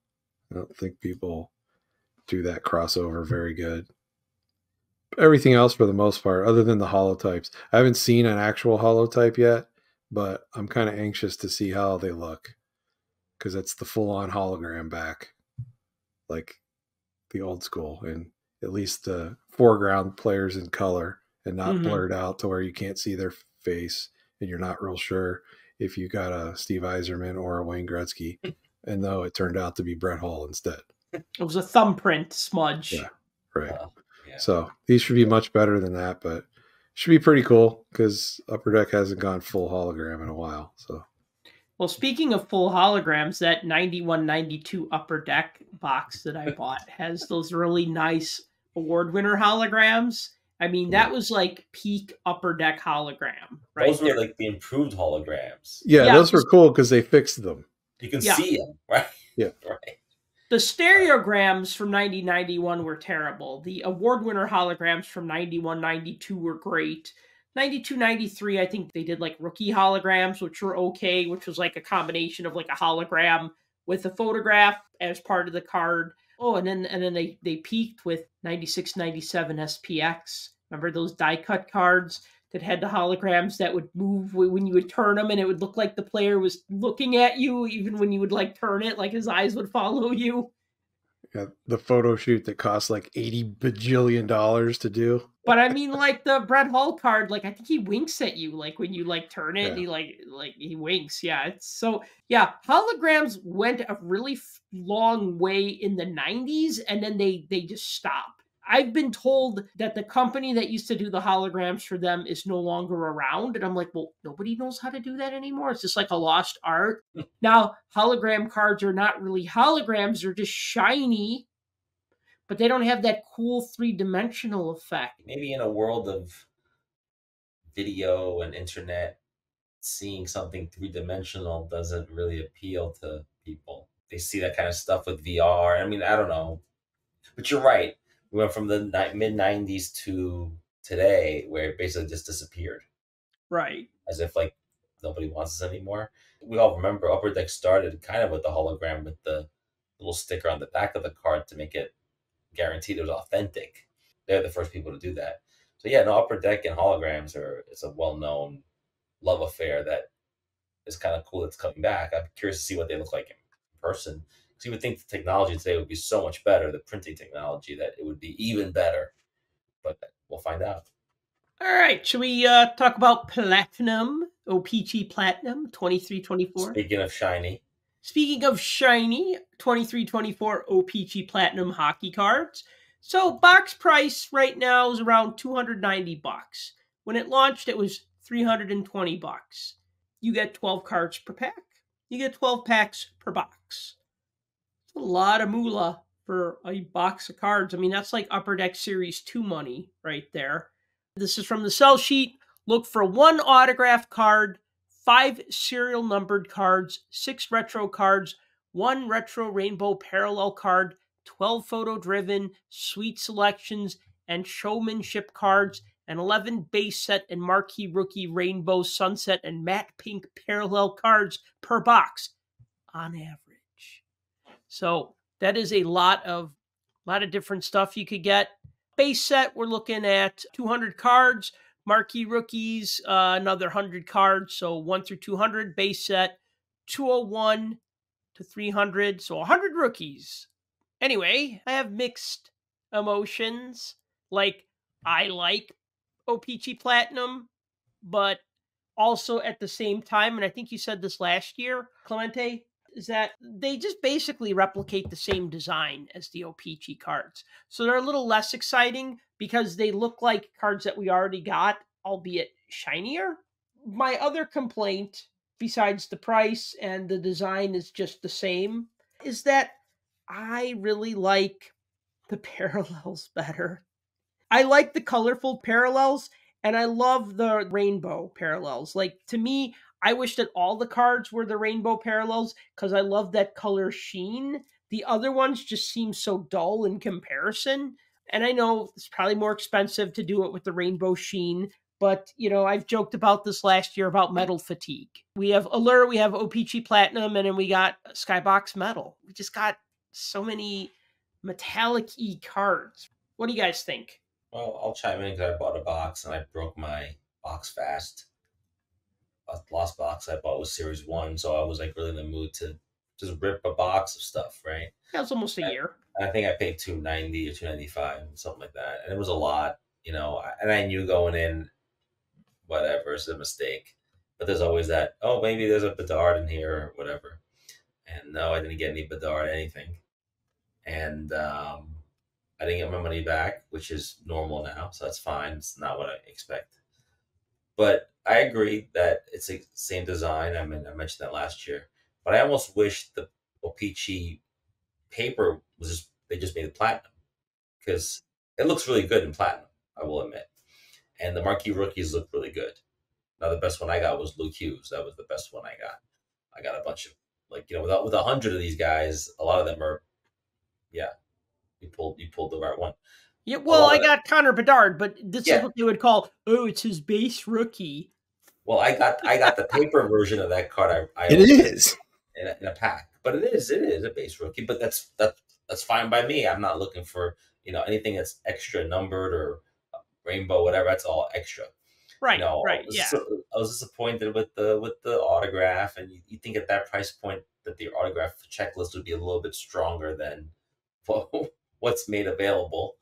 I don't think people do that crossover very good. Everything else, for the most part, other than the holotypes, I haven't seen an actual holotype yet, but I'm kind of anxious to see how they look, because it's the full-on hologram back, like the old school, and at least the foreground players in color and not blurred out to where you can't see their face and you're not real sure if you got a Steve Yzerman or a Wayne Gretzky. And though it turned out to be Brett Hull instead. It was a thumbprint smudge. Yeah, right. Yeah. So these should be much better than that, but should be pretty cool because Upper Deck hasn't gone full hologram in a while. So, well, speaking of full holograms, that 91-92 Upper Deck box that I bought has those really nice award winner holograms. I mean, that was like peak Upper Deck hologram, right? Those were like the improved holograms. Yeah, those were cool because they fixed them. You can see them, right? Yeah. Right. The stereograms from 90-91 were terrible. The award winner holograms from 91-92 were great. 92-93, I think they did like rookie holograms, which were okay, which was like a combination of like a hologram with a photograph as part of the card. Oh, and then they peaked with 96-97 SPX. Remember those die cut cards that had the holograms that would move when you would turn them, and it would look like the player was looking at you, even when you would like turn it, like his eyes would follow you. Yeah, the photo shoot that cost like $80 bajillion to do. But I mean, like the Brett Hull card, like I think he winks at you, like when you like turn it, and he he winks. Yeah, it's so yeah. Holograms went a really long way in the 90s, and then they just stopped. I've been told that the company that used to do the holograms for them is no longer around. And I'm like, well, nobody knows how to do that anymore. It's just like a lost art. Now, hologram cards are not really holograms. They're just shiny, but they don't have that cool 3-dimensional effect. Maybe in a world of video and internet, seeing something 3-dimensional doesn't really appeal to people. They see that kind of stuff with VR. I mean, I don't know. But you're right. We went from the mid-90s to today, where it basically just disappeared. Right. As if like nobody wants us anymore. We all remember Upper Deck started kind of with the hologram with the little sticker on the back of the card to make it guaranteed it was authentic. They're the first people to do that. So yeah, no, Upper Deck and holograms it's a well-known love affair that is kind of cool. It's coming back. I'm curious to see what they look like in person. Because you would think the technology today would be so much better, the printing technology, that it would be even better. But we'll find out. All right. Should we talk about Platinum, O-Pee-Chee Platinum 23-24? Speaking of shiny, 23-24 O-Pee-Chee Platinum hockey cards. So box price right now is around $290. When it launched, it was $320. You get 12 cards per pack. You get 12 packs per box. It's a lot of moolah for a box of cards. I mean, that's like Upper Deck Series 2 money right there. This is from the sell sheet. Look for 1 autographed card, 5 serial numbered cards, 6 retro cards, 1 retro rainbow parallel card, 12 photo driven, suite selections, and showmanship cards, and 11 base set and marquee rookie rainbow, sunset, and matte pink parallel cards per box on average. So that is a lot of different stuff you could get. Base set, we're looking at 200 cards. Marquee rookies, another 100 cards. So 1 through 200. Base set, 201 to 300. So 100 rookies. Anyway, I have mixed emotions. Like, I like O-Pee-Chee Platinum, but also at the same time, and I think you said this last year, Clemente, is that they just basically replicate the same design as the O-Pee-Chee cards. So they're a little less exciting because they look like cards that we already got, albeit shinier. My other complaint, besides the price and the design is just the same, is that I really like the parallels better. I like the colorful parallels and I love the rainbow parallels. Like, to me, I wish that all the cards were the rainbow parallels because I love that color sheen. The other ones just seem so dull in comparison. And I know it's probably more expensive to do it with the rainbow sheen, but I've joked about this last year about metal fatigue. We have Allure, we have O-Pee-Chee Platinum, and then we got Skybox Metal. We just got so many metallic-y cards. What do you guys think? Well, I'll chime in because I bought a box and I broke my box fast. The last box I bought was Series 1, so I was like really in the mood to just rip a box of stuff, right? That was almost a year. I think I paid $290 or $295, something like that. And it was a lot, and I knew going in, whatever, it's a mistake. But there's always that, oh, maybe there's a Bedard in here or whatever. And no, I didn't get any Bedard anything. And I didn't get my money back, which is normal now, so that's fine. It's not what I expect. But I agree that it's the same design. I mean, I mentioned that last year. But I almost wish the O-Pee-Chee paper they just made it platinum because it looks really good in platinum, I will admit. And the marquee rookies look really good. Now, the best one I got was Luke Hughes. That was the best one I got. I got a bunch of, with 100 of these guys, a lot of them are, yeah, you pulled the right one. Yeah, well, I got Connor Bedard, but this is what they would call, it's his base rookie. Well, I got the paper version of that card. It is in a pack, but it is a base rookie. But that's fine by me. I'm not looking for anything that's extra numbered or rainbow, whatever. That's all extra. Right, right, yeah. I was disappointed with the autograph, and you think at that price point that the autograph checklist would be a little bit stronger than what's made available.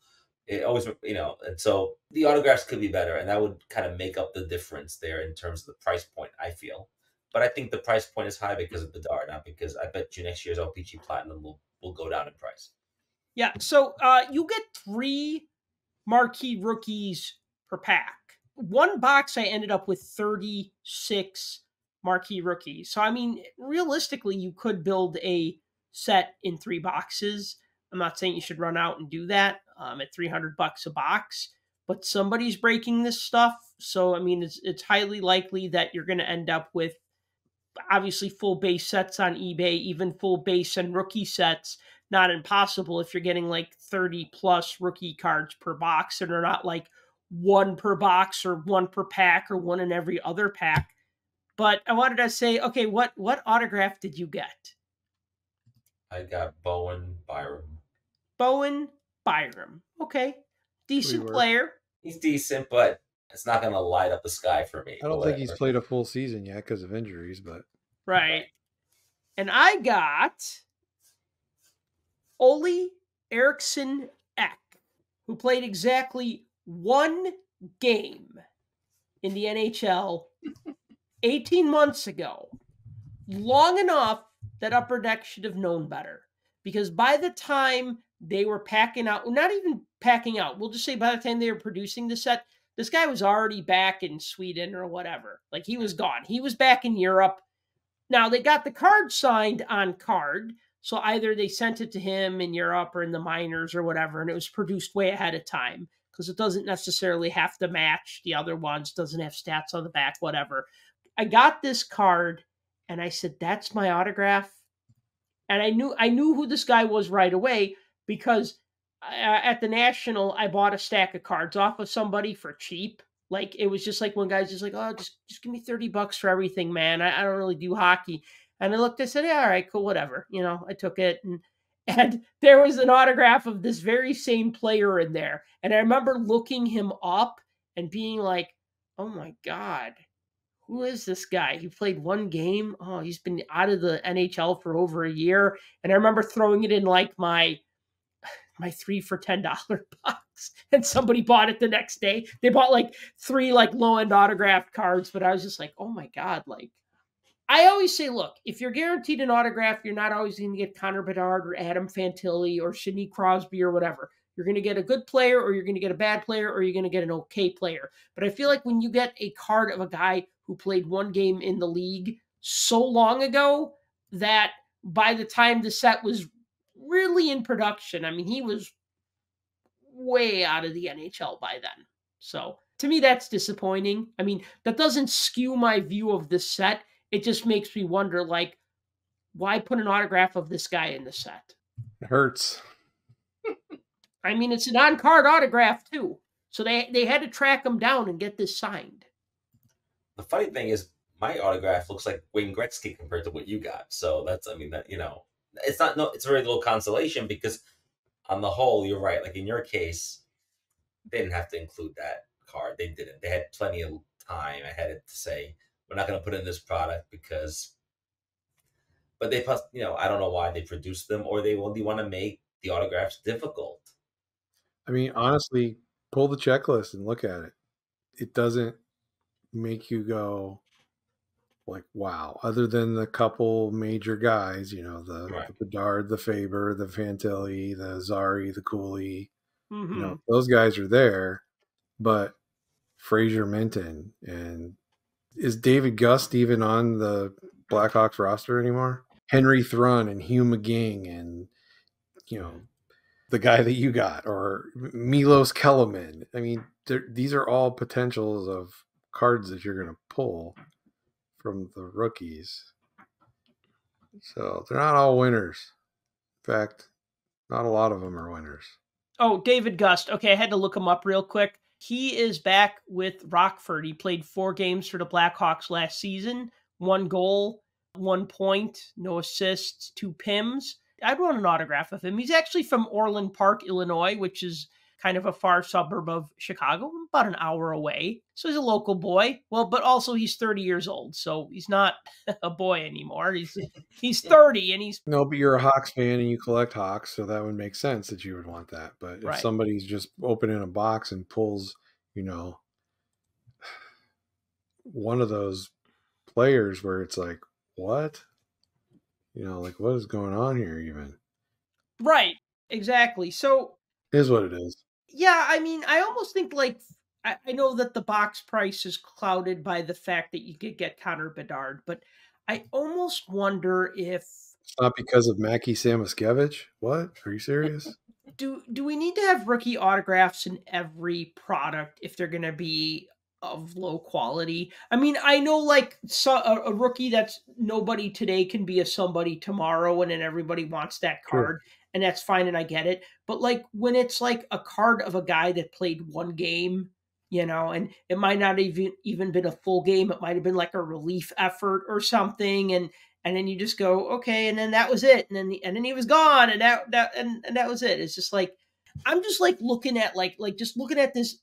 It always, and so the autographs could be better, and that would kind of make up the difference there in terms of the price point, I feel. But I think the price point is high because of Bedard, not because I bet you next year's O-Pee-Chee Platinum will go down in price. Yeah, so you get 3 marquee rookies per pack. One box, I ended up with 36 marquee rookies. So, I mean, realistically, you could build a set in 3 boxes. I'm not saying you should run out and do that at $300 a box, but somebody's breaking this stuff. So, I mean, it's highly likely that you're going to end up with obviously full base sets on eBay, even full base and rookie sets. Not impossible if you're getting like 30 plus rookie cards per box and they're not like 1 per box or 1 per pack or 1 in every other pack. But I wanted to say, okay, what autograph did you get? I got Bowen Byram. Bowen Byram. Okay. Decent player. He's decent, but it's not going to light up the sky for me. I don't think he's played a full season yet because of injuries, but. Right. And I got Ole Eriksson Ek, who played exactly 1 game in the NHL 18 months ago. Long enough that Upper Deck should have known better. Because by the time they were packing out, not even packing out, we'll just say by the time they were producing the set, this guy was already back in Sweden or whatever. Like, he was gone. He was back in Europe. Now, they got the card signed on card, so either they sent it to him in Europe or in the minors or whatever, and it was produced way ahead of time because it doesn't necessarily have to match the other ones, doesn't have stats on the back, whatever. I got this card, and I said, that's my autograph. And I knew who this guy was right away because at the National, I bought a stack of cards off of somebody for cheap. Like, it was just like one guy's just like, oh, just give me $30 for everything, man. I don't really do hockey. And I looked, I said, yeah, all right, cool, whatever. I took it. And there was an autograph of this very same player in there. And I remember looking him up and being like, oh my God, who is this guy? He played 1 game. Oh, he's been out of the NHL for over a year. And I remember throwing it in like my my 3 for $10 box, and somebody bought it the next day. They bought like 3 like low-end autographed cards, but I was just like, oh my God, like I always say, look, if you're guaranteed an autograph, you're not always going to get Connor Bedard or Adam Fantilli or Sidney Crosby or whatever. You're going to get a good player, or you're going to get a bad player, or you're going to get an okay player. But I feel like when you get a card of a guy who played one game in the league so long ago that by the time the set was really in production, I mean, he was way out of the NHL by then. So to me, that's disappointing. I mean, that doesn't skew my view of the set. It just makes me wonder, like, why put an autograph of this guy in the set? It hurts. I mean, it's an on-card autograph, too. So they had to track him down and get this signed. The funny thing is, my autograph looks like Wayne Gretzky compared to what you got. So that's, I mean, that, you know, it's not, no, it's very little consolation because on the whole, you're right. Like in your case, they didn't have to include that card. They didn't. They had plenty of time ahead to say, we're not going to put in this product because, but they, you know, I don't know why they produced them, or they only want to make the autographs difficult. I mean, honestly, pull the checklist and look at it. It doesn't make you go like, wow, other than the couple major guys, you know, the Bedard, the Faber, the Fantilli, the Zari, the Cooley, you know, those guys are there, but Fraser Minton, and is David Gust even on the Blackhawks roster anymore? Henry Thrun and Hugh McGing and, you know, the guy that you got, or Milos Kellerman. I mean, these are all potentials of cards that you're going to pull from the rookies. So they're not all winners. In fact, not a lot of them are winners. Oh, David Gust. Okay, I had to look him up real quick. He is back with Rockford. He played 4 games for the Blackhawks last season. 1 goal, 1 point, no assists, 2 PIMs. I'd want an autograph of him. He's actually from Orland Park, Illinois, which is kind of a far suburb of Chicago, about an hour away. So he's a local boy. Well, but also he's 30 years old, so he's not a boy anymore. He's 30, and he's... No, but you're a Hawks fan and you collect Hawks, so that would make sense that you would want that. But if somebody's just opening a box and pulls, you know, one of those players where it's like, what? You know, like, what is going on here even? Right, exactly. So... It is what it is. Yeah, I mean, I almost think, like, I know that the box price is clouded by the fact that you could get Connor Bedard, but I almost wonder if... It's not because of Mackie Samoskevich? What? Are you serious? Do we need to have rookie autographs in every product if they're going to be of low quality? I mean, I know, like, a rookie that's nobody today can be a somebody tomorrow, and then everybody wants that card. Sure. And that's fine, and I get it. But, like, when it's, like, a card of a guy that played 1 game, you know, and it might not even been a full game. It might have been, like, a relief effort or something, and then you just go, okay, and then that was it. And then he was gone, and that was it. It's just, like, I'm just, like, looking at, like just looking at this,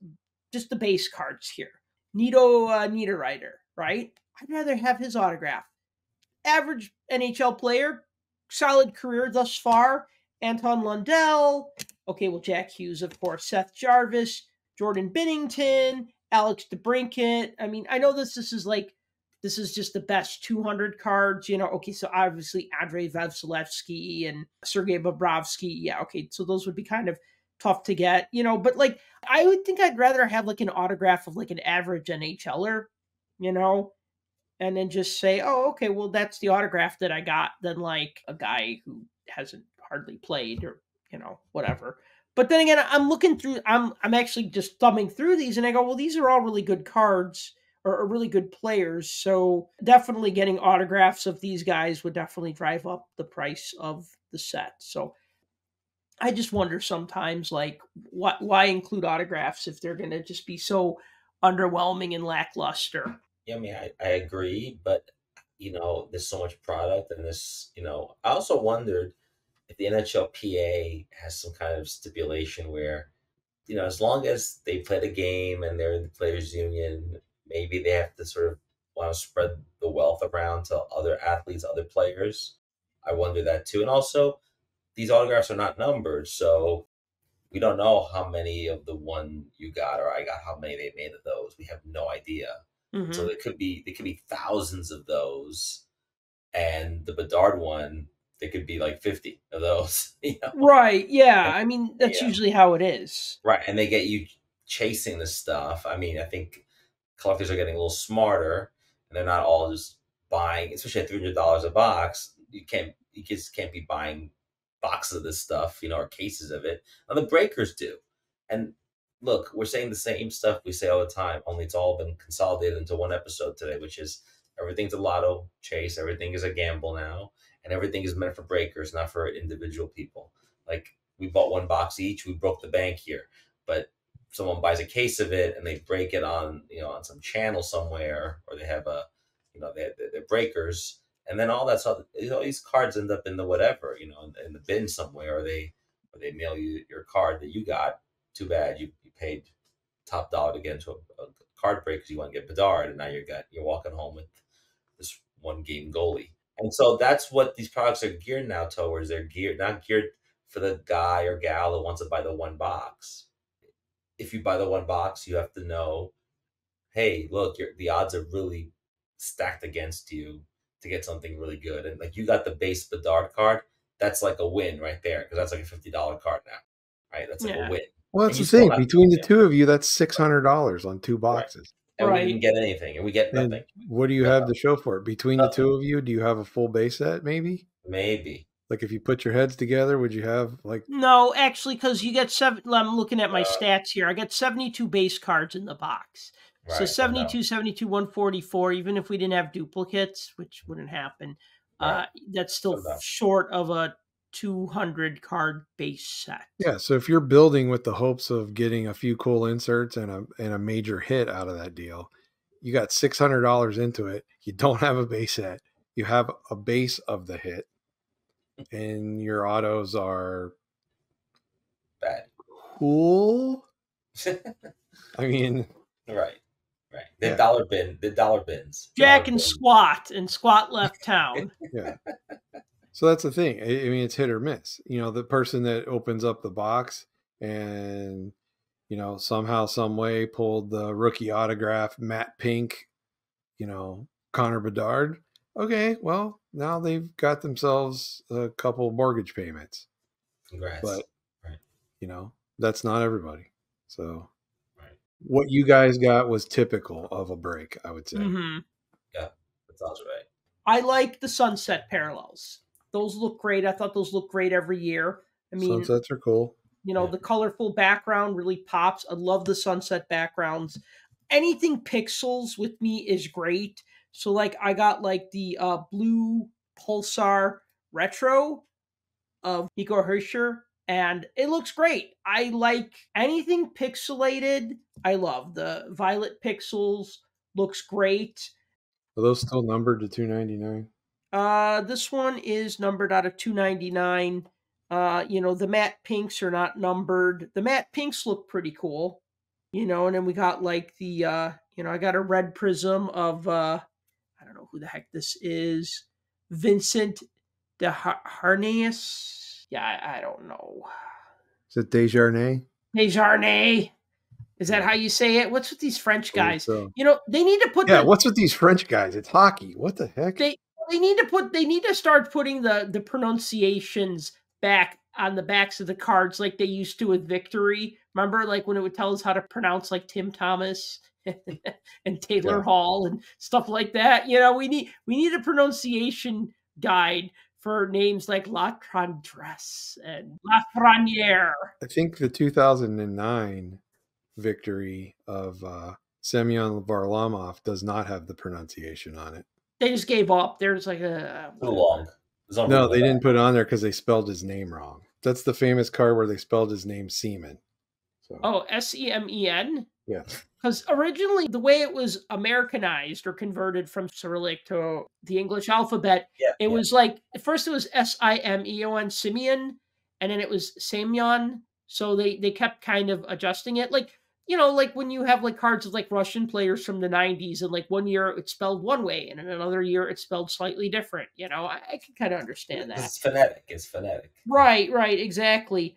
just the base cards here. Nito Niederreiter, right? I'd rather have his autograph. Average NHL player, solid career thus far. Anton Lundell, okay, well, Jack Hughes, of course, Seth Jarvis, Jordan Binnington, Alex DeBrincat. I mean, I know this is just the best 200 cards, you know. Okay, so obviously Andrei Vasilevsky and Sergei Bobrovsky. Yeah, okay, so those would be kind of tough to get, you know. But, like, I would think I'd rather have, like, an autograph of, like, an average NHLer, you know, and then just say, oh, okay, well, that's the autograph that I got, than, like, a guy who hasn't hardly played, or, you know, whatever. But then again, I'm looking through, I'm actually just thumbing through these, and I go, well, these are all really good cards, or really good players. So definitely getting autographs of these guys would definitely drive up the price of the set. So I just wonder sometimes, like, why include autographs if they're going to just be so underwhelming and lackluster? Yeah, I mean, I agree, but, you know, there's so much product, and this, you know, I also wondered if the NHLPA has some kind of stipulation where, you know, as long as they play the game and they're in the players' union, maybe they have to sort of want to spread the wealth around to other athletes, other players. I wonder that too. And also, these autographs are not numbered, so We don't know how many of the one you got or I got, how many they made of those. We have no idea. Mhm. So there could be thousands of those, and the Bedard one, there could be like 50 of those. Right. Yeah. And, I mean, that's yeah, usually how it is. right. And they get you chasing the stuff. I mean, I think collectors are getting a little smarter, and they're not all just buying, especially at $300 a box. You just can't be buying boxes of this stuff, or cases of it. And the breakers do. And look, we're saying the same stuff we say all the time, only it's all been consolidated into one episode today, which is everything's a lotto chase, everything is a gamble now, and everything is meant for breakers, not for individual people. Like, we bought one box each, we broke the bank here, but someone buys a case of it and they break it on on some channel somewhere, or they have they're breakers, and then all these cards end up in the whatever, in the bin somewhere, or they mail you your card that you got. Too bad you paid top dollar to get into a card break because you want to get Bedard, and now you're walking home with this one game goalie. And so that's what these products are geared now towards. They're not geared for the guy or gal who wants to buy the one box. If you buy the one box, you have to know, hey, look, the odds are really stacked against you to get something really good. And like, you got the base Bedard card, that's like a win right there, because that's like a $50 card now, right? That's like a win. Well, that's the thing. Between the two of you, that's $600 on two boxes. Right. And we didn't get anything, and we get nothing. And what do you have to show for it? Between the two of you, do you have a full base set, maybe? Maybe. Like, if you put your heads together, would you have like... No, actually, because you get I'm looking at my stats here. I got 72 base cards in the box. Right, so 72, 72, 144, even if we didn't have duplicates, which wouldn't happen, that's still short of a 200 card base set. Yeah, so if you're building with the hopes of getting a few cool inserts and a major hit out of that deal, you got $600 into it. You don't have a base set. You have a base of the hit, and your autos are bad. Cool. I mean, right. The dollar bins. Jack and Squat left town. Yeah. So that's the thing. I mean, it's hit or miss. The person that opens up the box and, somehow, some way pulled the rookie autograph, matte pink, Connor Bedard. Okay, well, now they've got themselves a couple mortgage payments. Congrats. But, that's not everybody. So what you guys got was typical of a break, I would say. Mm-hmm. Yeah, that sounds right. I like the sunset parallels. Those look great. I thought those look great every year. I mean, sunsets are cool. The colorful background really pops. I love the sunset backgrounds. Anything pixels with me is great. So, like, I got like the blue Pulsar Retro of Nico Herscher, and it looks great. I like anything pixelated. I love the violet pixels. Looks great. Are those still numbered to $299? This one is numbered out of $299. The matte pinks are not numbered. The matte pinks look pretty cool. And then we got like the I got a red prism of I don't know who the heck this is. Vincent de Harnaes. Yeah, I don't know. Is it Desjardins? Desjardins. Is that how you say it? What's with these French guys? So. They need to put what's with these French guys? It's hockey. What the heck? They need to start putting the pronunciations back on the backs of the cards like they used to with Victory. Remember, like, when it would tell us how to pronounce like Tim Thomas and Taylor Hall and stuff like that. We need a pronunciation guide for names like La Tendresse and Lafreniere. I think the 2009 Victory of Semyon Varlamov does not have the pronunciation on it. They just gave up. There's like a too long. No, they didn't put it on there because they spelled his name wrong. That's the famous card where they spelled his name Seaman. So. Oh, Semen? Yeah. Because originally the way it was Americanized or converted from Cyrillic to the English alphabet, it was like, at first it was Simeon, Simeon, and then it was Semyon. So they kept kind of adjusting it. Like, like when you have like cards of like Russian players from the 90s, and like one year it's spelled one way and in another year it's spelled slightly different. I can kind of understand that. It's phonetic. Right, exactly.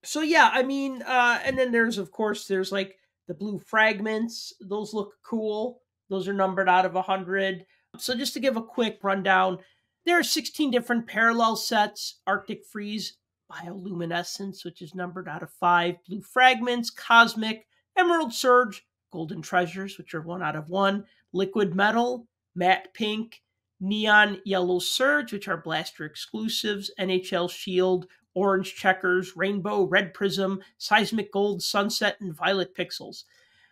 So yeah, I mean, and then of course, there's like the blue fragments. Those look cool. Those are numbered out of 100. So just to give a quick rundown, there are 16 different parallel sets. Arctic Freeze, Bioluminescence, which is numbered out of 5. Blue Fragments, Cosmic, Emerald Surge, Golden Treasures, which are 1 out of 1. Liquid Metal, Matte Pink, Neon Yellow Surge, which are Blaster exclusives. NHL Shield, Orange Checkers, Rainbow, Red Prism, Seismic Gold, Sunset, and Violet Pixels.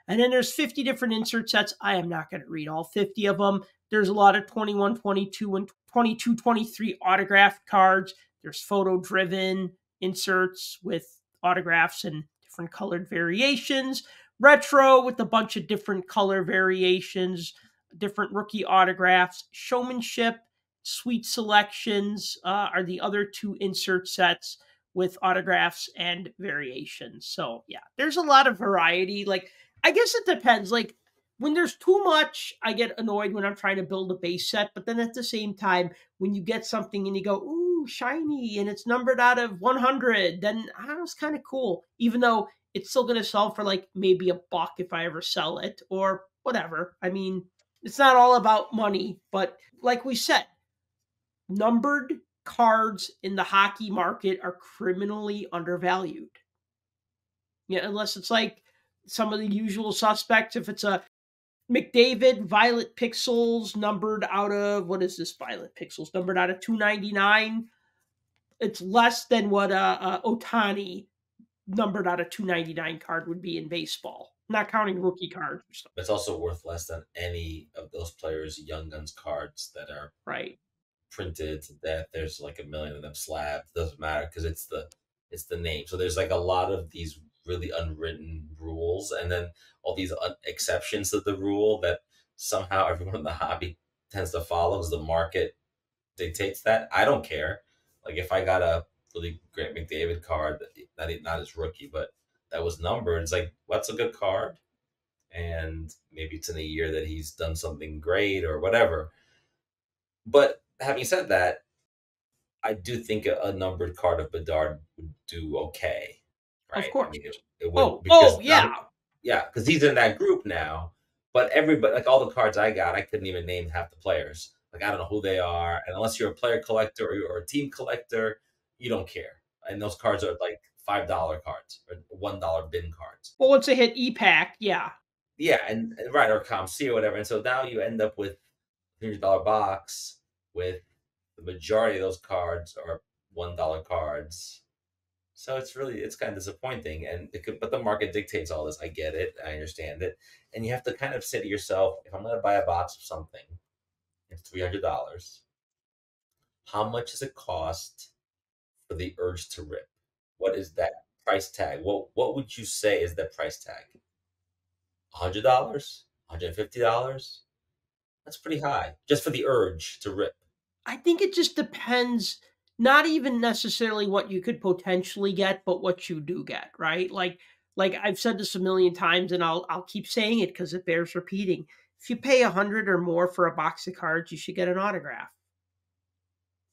And then there's 50 different insert sets. I am not going to read all 50 of them. There's a lot of 21, 22, and 22, 23 autographed cards. There's photo-driven inserts with autographs and different colored variations. Retro with a bunch of different color variations, different rookie autographs. Showmanship, Sweet Selections are the other 2 insert sets with autographs and variations. So yeah, there's a lot of variety. Like, I guess it depends. Like, when there's too much, I get annoyed when I'm trying to build a base set. But then at the same time, when you get something and you go, ooh, shiny, and it's numbered out of 100, then it's kind of cool. Even though it's still going to sell for like maybe $1 if I ever sell it or whatever. I mean, it's not all about money. But like we said, numbered cards in the hockey market are criminally undervalued. Yeah, unless it's like some of the usual suspects. If it's a McDavid Violet Pixels numbered out of, what is this Violet Pixels? Numbered out of 299. It's less than what Ohtani numbered out of 299 card would be in baseball. Not counting rookie cards or stuff. It's also worth less than any of those players' Young Guns cards that are right printed to death. There's like a million of them slabbed. Doesn't matter because it's the name. So there's like a lot of these really unwritten rules, and then all these exceptions to the rule that somehow everyone in the hobby tends to follow because the market dictates that. I don't care. Like if I got a really great McDavid card, not his rookie, but that was numbered, it's like, what's a good card? And maybe it's in a year that he's done something great or whatever. But having said that, I do think a numbered card of Bedard would do okay. Right? Of course. I mean, it would, yeah. Yeah, because he's in that group now. But everybody, like all the cards I got, I couldn't even name half the players. Like I don't know who they are, and unless you're a player collector or a team collector, you don't care. And those cards are like $5 cards or $1 bin cards. Well, once they hit E-Pack, yeah. Yeah, and right, or ComC or whatever. And so now you end up with a $100 box with the majority of those cards are $1 cards. So it's kind of disappointing, but the market dictates all this. I get it, I understand it, and you have to kind of say to yourself, if I'm going to buy a box of something, it's $300. How much does it cost for the urge to rip? What is that price tag? What would you say is that price tag? $100, $150? That's pretty high just for the urge to rip. I think it just depends. Not even necessarily what you could potentially get, but what you do get, right? Like I've said this a million times, and I'll keep saying it because it bears repeating. If you pay 100 or more for a box of cards, you should get an autograph.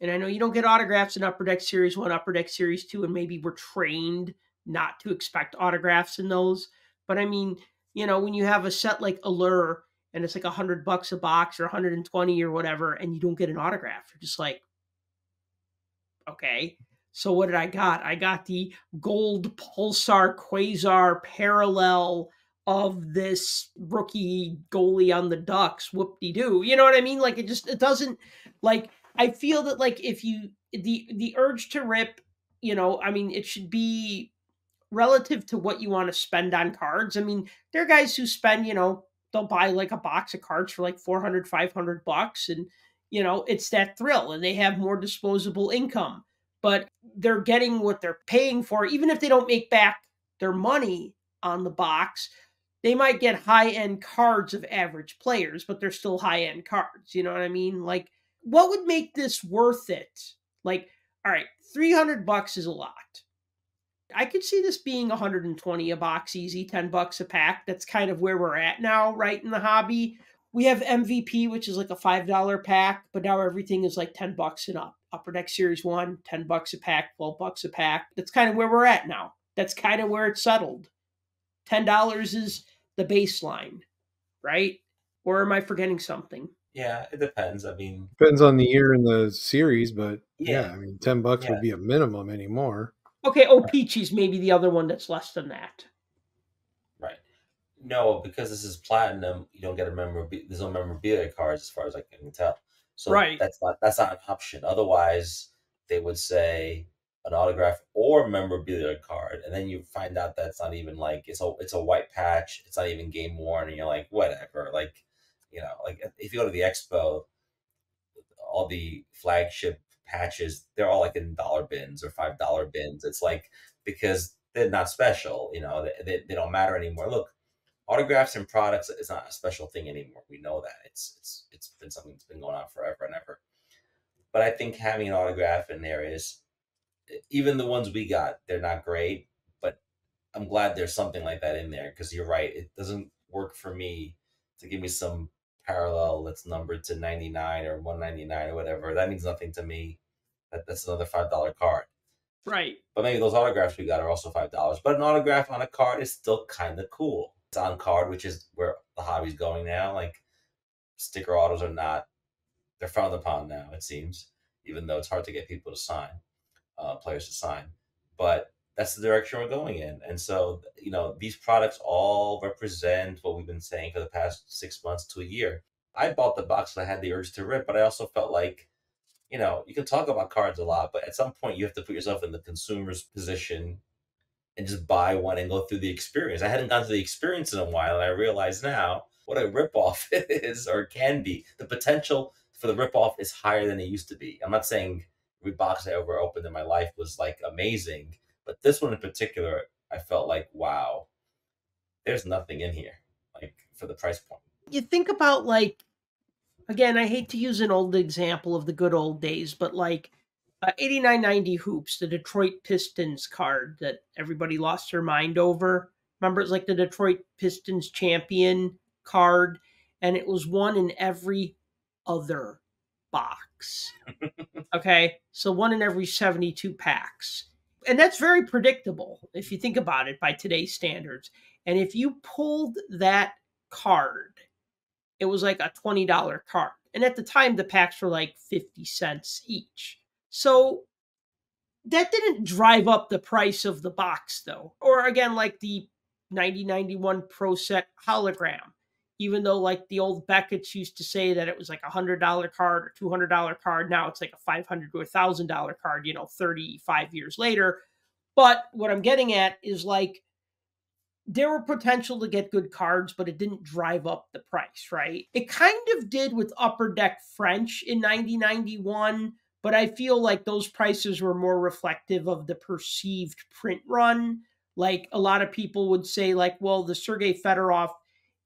And I know you don't get autographs in Upper Deck Series 1, Upper Deck Series 2, and maybe we're trained not to expect autographs in those. But I mean, when you have a set like Allure and it's like $100 a box or 120 or whatever, and you don't get an autograph, you're just like, okay, so what did I got? I got the gold Pulsar Quasar parallel of this rookie goalie on the Ducks. Whoop-de-doo. You know what I mean? Like it doesn't, like, I feel that like if you, the urge to rip, I mean, it should be relative to what you want to spend on cards. I mean, there are guys who spend, they'll buy like a box of cards for like $400, $500 and, it's that thrill and they have more disposable income, but they're getting what they're paying for. Even if they don't make back their money on the box, they might get high-end cards of average players, but they're still high-end cards. You know what I mean? Like, what would make this worth it? Like, all right, $300 is a lot. I could see this being 120 a box easy, $10 a pack. That's kind of where we're at now, right, in the hobby. We have MVP, which is like a $5 pack, but now everything is like $10 and up. Upper Deck Series 1, $10 a pack, $12 a pack. That's kind of where we're at now. That's kind of where it's settled. $10 is the baseline, right? Or am I forgetting something? Yeah, it depends. I mean, Depends on the year and the series, but yeah, yeah, I mean, $10 yeah, would be a minimum anymore. Okay, O-Pee-Chee's maybe the other one that's less than that. right. No, because this is platinum, you don't get there's no memorabilia cards as far as I can tell. So Right. that's not an option. Otherwise, they would say an autograph or memorabilia card, and then you find out that's not even like it's a white patch. It's not even game worn, and you're like, whatever. Like, like if you go to the expo, all the flagship patches, they're all like in dollar bins or $5 bins. It's like because they're not special, they don't matter anymore. Look, autographs and products is not a special thing anymore. We know that it's been something that's been going on forever and ever. But I think having an autograph in there is, even the ones we got, they're not great. But I'm glad there's something like that in there because you're right. It doesn't work for me to give me some parallel that's numbered to 99 or 199 or whatever. That means nothing to me. That's another $5 card. Right. But maybe those autographs we got are also $5. But an autograph on a card is still kind of cool. It's on card, which is where the hobby's going now. Like sticker autos are not, they're frowned upon now, it seems, even though it's hard to get people to sign, players to sign. But that's the direction we're going in. And so, these products all represent what we've been saying for the past 6 months to a year. I bought the box because I had the urge to rip, but I also felt like, you can talk about cards a lot, but at some point you have to put yourself in the consumer's position and just buy one and go through the experience. I hadn't gone through the experience in a while, and I realize now what a ripoff it is or can be. The potential for the ripoff is higher than it used to be. I'm not saying every box I ever opened in my life was like amazing, but this one in particular, I felt like, wow, there's nothing in here, like for the price point. You think about like, again, I hate to use an old example of the good old days, but like 8990 Hoops, the Detroit Pistons card that everybody lost their mind over. Remember, it's like the Detroit Pistons champion card, and it was one in every other box. Okay, so one in every 72 packs. And that's very predictable if you think about it by today's standards. And if you pulled that card, it was like a $20 card. And at the time, the packs were like 50 cents each. So that didn't drive up the price of the box, though. Or again, like the 9091 Pro Set hologram. Even though, like the old Beckett's used to say that it was like a $100 card or $200 card, now it's like a $500 to $1,000 card, 35 years later. But what I'm getting at is like, there were potential to get good cards, but it didn't drive up the price, right? It kind of did with Upper Deck French in 9091, but I feel like those prices were more reflective of the perceived print run. Like a lot of people would say, like, well, the Sergei Fedorov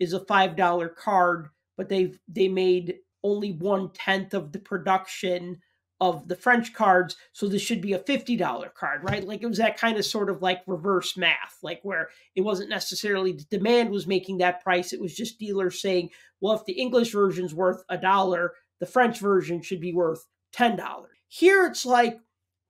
is a $5 card, but they made only 1/10 of the production of the French cards, so this should be a $50 card, right? Like it was that kind of sort of like reverse math, like where it wasn't necessarily the demand was making that price. It was just dealers saying, well, if the English version's worth $1, the French version should be worth $10. Here it's like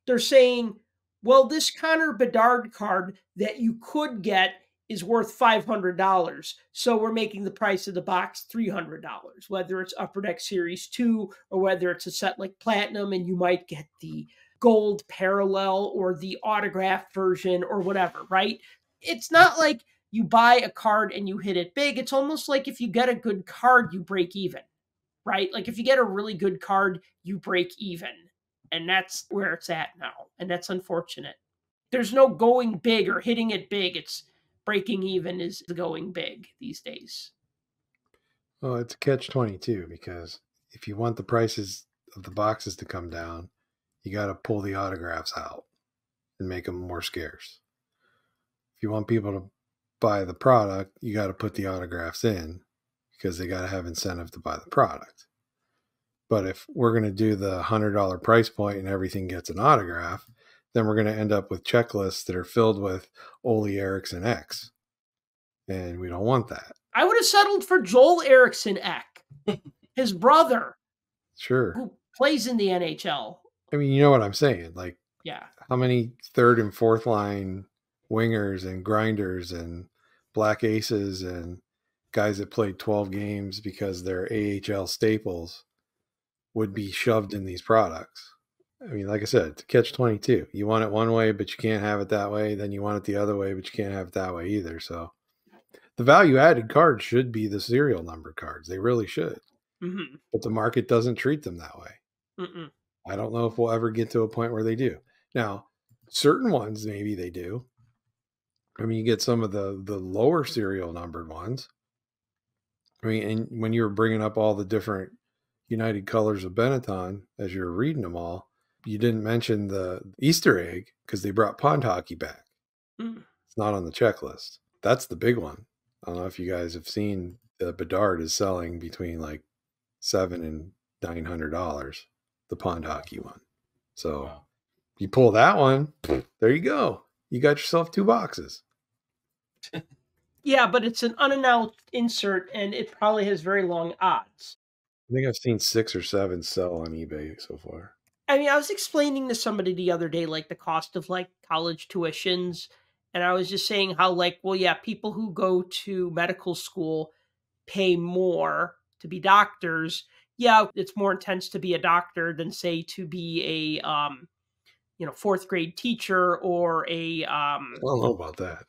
they're saying, well, this Connor Bedard card that you could get is worth $500. So we're making the price of the box $300, whether it's Upper Deck Series 2 or whether it's a set like Platinum and you might get the gold parallel or the autographed version or whatever, right? It's not like you buy a card and you hit it big. It's almost like if you get a good card, you break even, right? Like if you get a really good card, you break even. And that's where it's at now. And that's unfortunate. There's no going big or hitting it big. It's breaking even is going big these days. Well, it's a catch-22 because if you want the prices of the boxes to come down, you got to pull the autographs out and make them more scarce. If you want people to buy the product, you got to put the autographs in because they got to have incentive to buy the product. But if we're going to do the $100 price point and everything gets an autograph, then we're going to end up with checklists that are filled with Ole Eriksson X. And we don't want that. I would have settled for Joel Eriksson Ek, his brother. Sure. Who plays in the NHL. I mean, you know what I'm saying? Like, yeah, how many third and fourth line wingers and grinders and black aces and guys that played 12 games because they're AHL staples would be shoved in these products. I mean, like I said, it's a catch-22. You want it one way, but you can't have it that way. Then you want it the other way, but you can't have it that way either. So the value-added cards should be the serial number cards. They really should. Mm-hmm. But the market doesn't treat them that way. Mm-mm. I don't know if we'll ever get to a point where they do. Now, certain ones, maybe they do. I mean, you get some of the lower serial numbered ones. I mean, and when you were bringing up all the different United Colors of Benetton, as you were reading them all, you didn't mention the Easter egg because they brought pond hockey back. Mm. It's not on the checklist. That's the big one. I don't know if you guys have seen the Bedard is selling between like $700 and $900, the pond hockey one. So Wow. you pull that one, there you go. You got yourself 2 boxes. Yeah, but it's an unannounced insert, and it probably has very long odds. I think I've seen 6 or 7 sell on eBay so far. I mean, I was explaining to somebody the other day, like the cost of like college tuitions. And I was just saying how, like, well, yeah, people who go to medical school pay more to be doctors. Yeah, it's more intense to be a doctor than, say, to be a, 4th grade teacher or a, I don't know about that.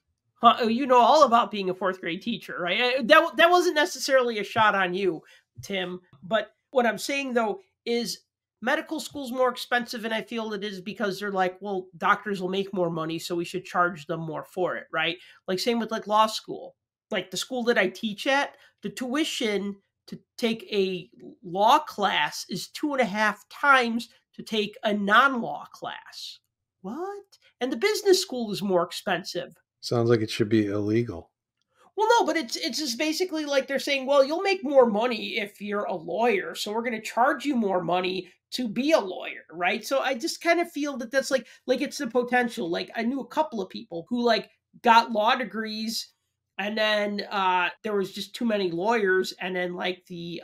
you know all about being a 4th grade teacher, right? That wasn't necessarily a shot on you, Tim. But what I'm saying, though, is medical school's more expensive, and I feel it is because they're like, well, doctors will make more money, so we should charge them more for it, right? Like same with like law school. Like the school that I teach at, the tuition to take a law class is 2.5 times to take a non-law class. What? And the business school is more expensive. Sounds like it should be illegal. Well, no, but it's just basically like they're saying, well, you'll make more money if you're a lawyer, so we're going to charge you more money to be a lawyer, right? So I just kind of feel that that's like it's the potential. Like I knew a couple of people who like got law degrees, and then there was just too many lawyers, and then like the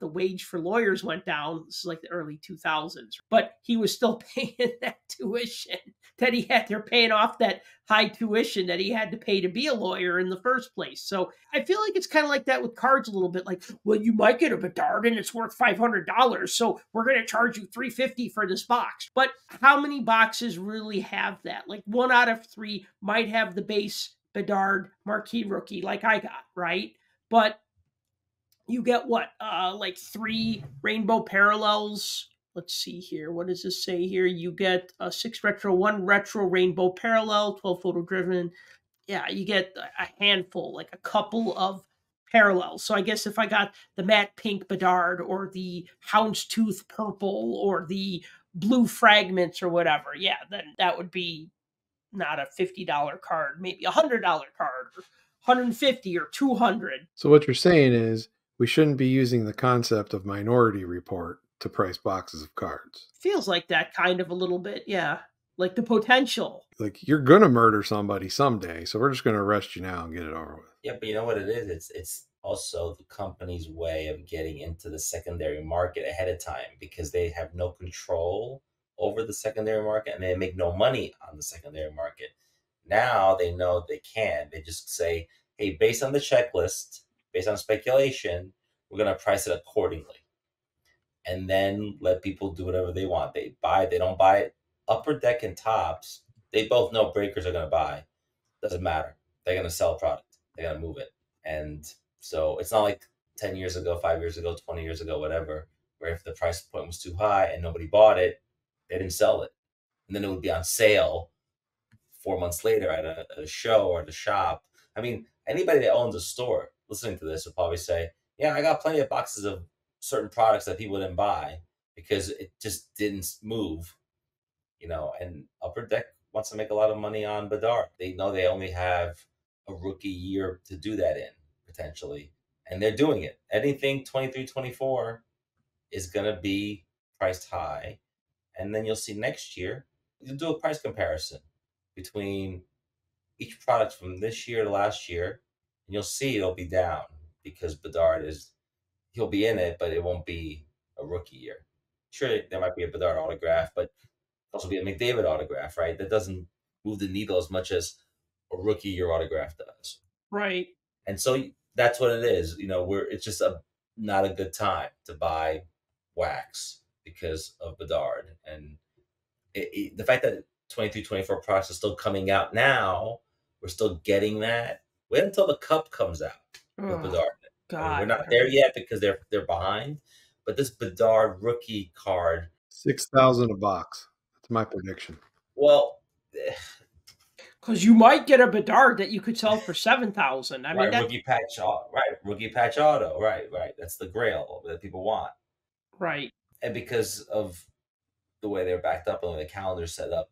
wage for lawyers went down. This is like the early 2000s, but he was still paying that tuition that he had. They're paying off that high tuition that he had to pay to be a lawyer in the first place. So I feel like it's kind of like that with cards a little bit. Like, well, you might get a Bedard and it's worth $500, so we're going to charge you $350 for this box. But how many boxes really have that? Like 1 out of 3 might have the base Bedard marquee rookie like I got, right? But you get what? Like 3 rainbow parallels. Let's see here. What does this say here? You get 6 retro, 1 retro rainbow parallel, 12 photo driven. Yeah, you get a handful, like a couple of parallels. So I guess if I got the matte pink Bedard or the houndstooth purple or the blue fragments or whatever, yeah, then that would be not a $50 card, maybe $100 card, or $150 or $200. So what you're saying is we shouldn't be using the concept of Minority Report to price boxes of cards. Feels like that kind of a little bit, yeah. Like the potential. Like you're gonna murder somebody someday, so we're just gonna arrest you now and get it over with. Yeah, but you know what it is? It's also the company's way of getting into the secondary market ahead of time because they have no control over the secondary market and they make no money on the secondary market. Now they know they can. They just say, hey, based on the checklist, based on speculation, we're going to price it accordingly. And then let people do whatever they want. They don't buy it. Upper Deck and Tops, they both know breakers are going to buy. Doesn't matter. They're going to sell product. They're going to move it. And so it's not like 10 years ago, 5 years ago, 20 years ago, whatever, where if the price point was too high and nobody bought it, they didn't sell it. And then it would be on sale 4 months later at a show or at a shop. I mean, anybody that owns a store listening to this will probably say, yeah, I got plenty of boxes of certain products that people didn't buy because it just didn't move, and Upper Deck wants to make a lot of money on Bedard. They know they only have a rookie year to do that in, potentially, and they're doing it. Anything 23, 24 is going to be priced high, and then you'll see next year, you'll do a price comparison between each product from this year to last year, and you'll see it'll be down because Bedard he'll be in it, but it won't be a rookie year. Sure, there might be a Bedard autograph, but also be a McDavid autograph, right? That doesn't move the needle as much as a rookie your autograph does. Right. And so that's what it is. It's just not a good time to buy wax because of Bedard. And the fact that 23-24 products are still coming out now, we're still getting that. Wait until the cup comes out with Bedard. God, we're not there yet because they're behind. But this Bedard rookie card, 6,000 a box. That's my prediction. well, because you might get a Bedard that you could sell for 7,000. I mean, rookie patch auto, right. That's the grail that people want, right? And because of the way they're backed up and the way the calendar's set up,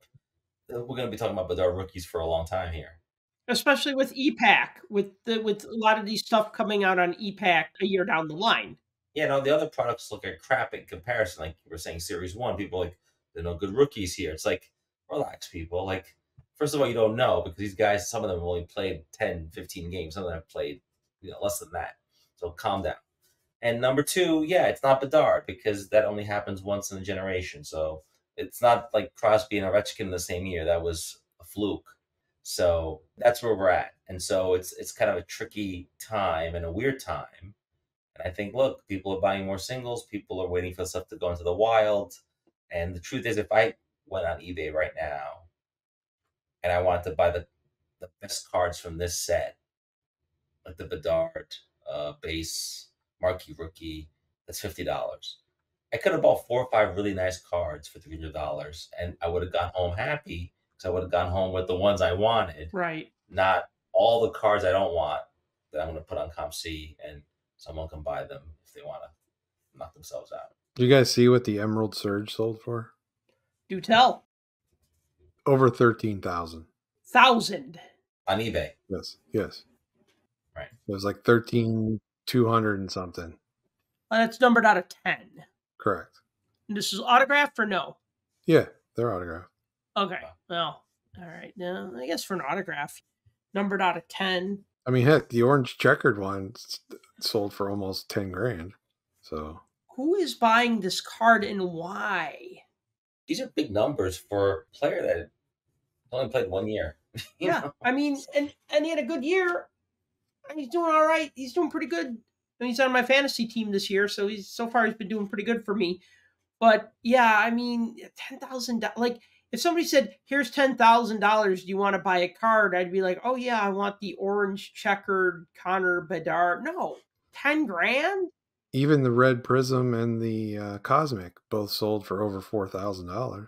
we're going to be talking about Bedard rookies for a long time here. Especially with E-Pack, with a lot of these stuff coming out on E-Pack a year down the line. Yeah, no, the other products look like crap in comparison. Like we're saying, Series 1, people like, there are no good rookies here. It's like, relax, people. Like, first of all, you don't know because these guys, some of them have only played 10, 15 games. Some of them have played less than that. So calm down. And number two, yeah, it's not Bedard because that only happens once in a generation. So it's not like Crosby and Ovechkin in the same year. That was a fluke. So that's where we're at. And so it's kind of a tricky time and a weird time. And I think, look, people are buying more singles. People are waiting for stuff to go into the wild. And the truth is, if I went on eBay right now and I wanted to buy the best cards from this set, like the Bedard base marquee rookie, that's $50. I could have bought 4 or 5 really nice cards for $300, and I would have gone home happy because I would have gone home with the ones I wanted, right? Not all the cards I don't want that I'm going to put on Comp C, and someone can buy them if they want to knock themselves out. Do you guys see what the Emerald Surge sold for? Do tell. Over 13,000. On eBay. Yes. Right. It was like 13,200 and something. That's numbered out of 10. Correct. And this is autographed or no? Yeah, they're autographed. Okay. Well, all right. Now, I guess for an autograph, numbered out of 10. I mean, heck, the orange checkered one sold for almost 10 grand. So who is buying this card and why? These are big numbers for a player that only played 1 year. Yeah, I mean, and he had a good year. He's doing all right. He's doing pretty good. And he's on my fantasy team this year, so he's been doing pretty good for me. But yeah, I mean, $10,000. Like, if somebody said, "Here's $10,000. Do you want to buy a card?" I'd be like, "Oh yeah, I want the orange checkered Connor Bedard." No, 10 grand. even the red prism and the cosmic both sold for over $4,000.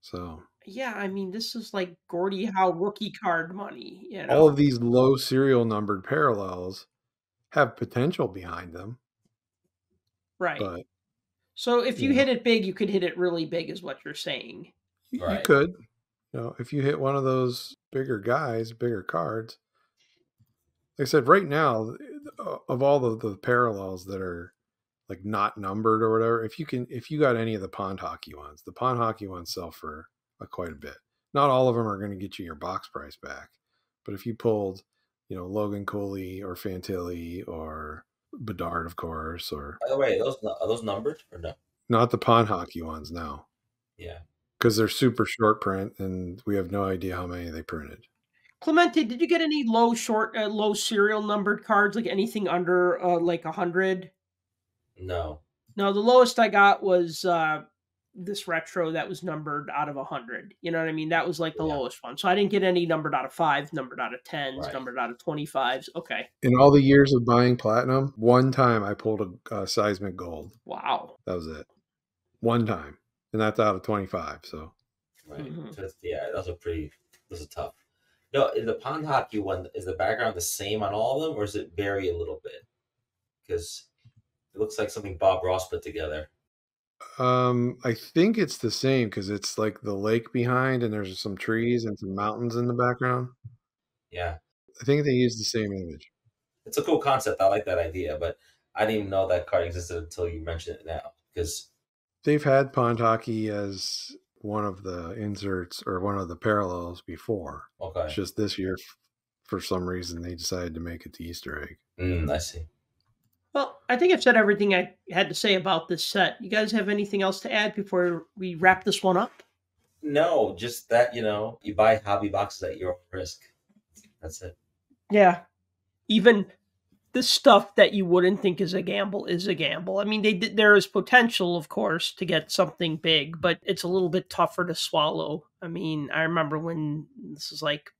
So yeah, I mean, this is like Gordie Howe rookie card money. All of these low serial numbered parallels have potential behind them. Right. But so if you hit it big, you could hit it really big is what you're saying. You could. If you hit one of those bigger guys, bigger cards. Like I said, right now, of all the parallels that are like not numbered or whatever, if you got any of the pond hockey ones sell for quite a bit. Not all of them are going to get you your box price back, but if you pulled, Logan Cooley or Fantilli or Bedard, of course, or by the way, are those numbered or no? Not the pond hockey ones, no. Yeah, because they're super short print, and we have no idea how many they printed. Clemente, did you get any low serial numbered cards, like anything under like 100? No. No, the lowest I got was this retro that was numbered out of 100. You know what I mean? That was like the lowest one. So I didn't get any numbered out of 5, numbered out of 10s, numbered out of 25s. Okay. In all the years of buying platinum, one time I pulled a seismic gold. Wow. That was it. One time. And that's out of 25. So. Right. Mm-hmm. So those are tough. No, in the pond hockey one, is the background the same on all of them, or does it vary a little bit? Because it looks like something Bob Ross put together. I think it's the same because it's like the lake behind, and there's some trees and some mountains in the background. Yeah, I think they use the same image. It's a cool concept. I like that idea, but I didn't even know that card existed until you mentioned it now. Because they've had pond hockey as one of the inserts or one of the parallels before. Okay. It's just this year, for some reason, they decided to make it the Easter egg. I see. Well, I think I've said everything I had to say about this set. You guys have anything else to add before we wrap this one up? No, just that, you buy hobby boxes at your own risk. That's it. Yeah. Even the stuff that you wouldn't think is a gamble is a gamble. I mean, there is potential, of course, to get something big, but it's a little bit tougher to swallow. I mean, I remember when this is like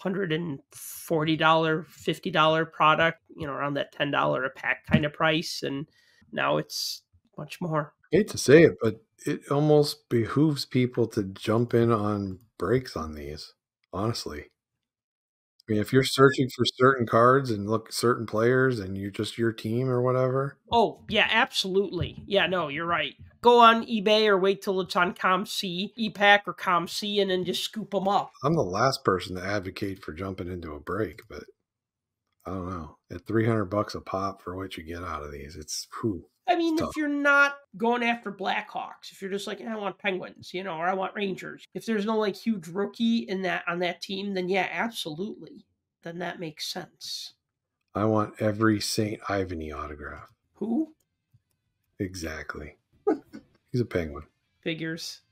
$140, $50 product, around that $10 a pack kind of price. And now it's much more. I hate to say it, but it almost behooves people to jump in on breaks on these, honestly. I mean, if you're searching for certain cards and look certain players and you just your team or whatever. Oh, yeah, absolutely. Yeah, no, you're right. Go on eBay or wait till it's on ComC, ePack or ComC, and then just scoop them up. I'm the last person to advocate for jumping into a break, but I don't know. At $300 a pop for what you get out of these, it's whew. I mean, tough. if you're not going after Blackhawks, if you're just like, I want Penguins, or I want Rangers, if there's no like huge rookie on that team, then yeah, absolutely. Then that makes sense. I want every St. Ivany autograph. Who? Exactly. He's a Penguin. Figures.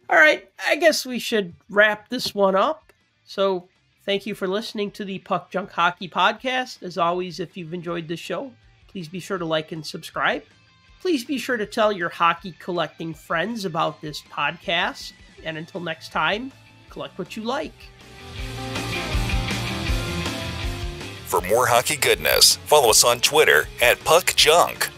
All right, I guess we should wrap this one up. So thank you for listening to the Puck Junk Hockey Podcast. As always, if you've enjoyed this show, please be sure to like and subscribe. Please be sure to tell your hockey collecting friends about this podcast. And until next time, collect what you like. For more hockey goodness, follow us on Twitter @PuckJunk.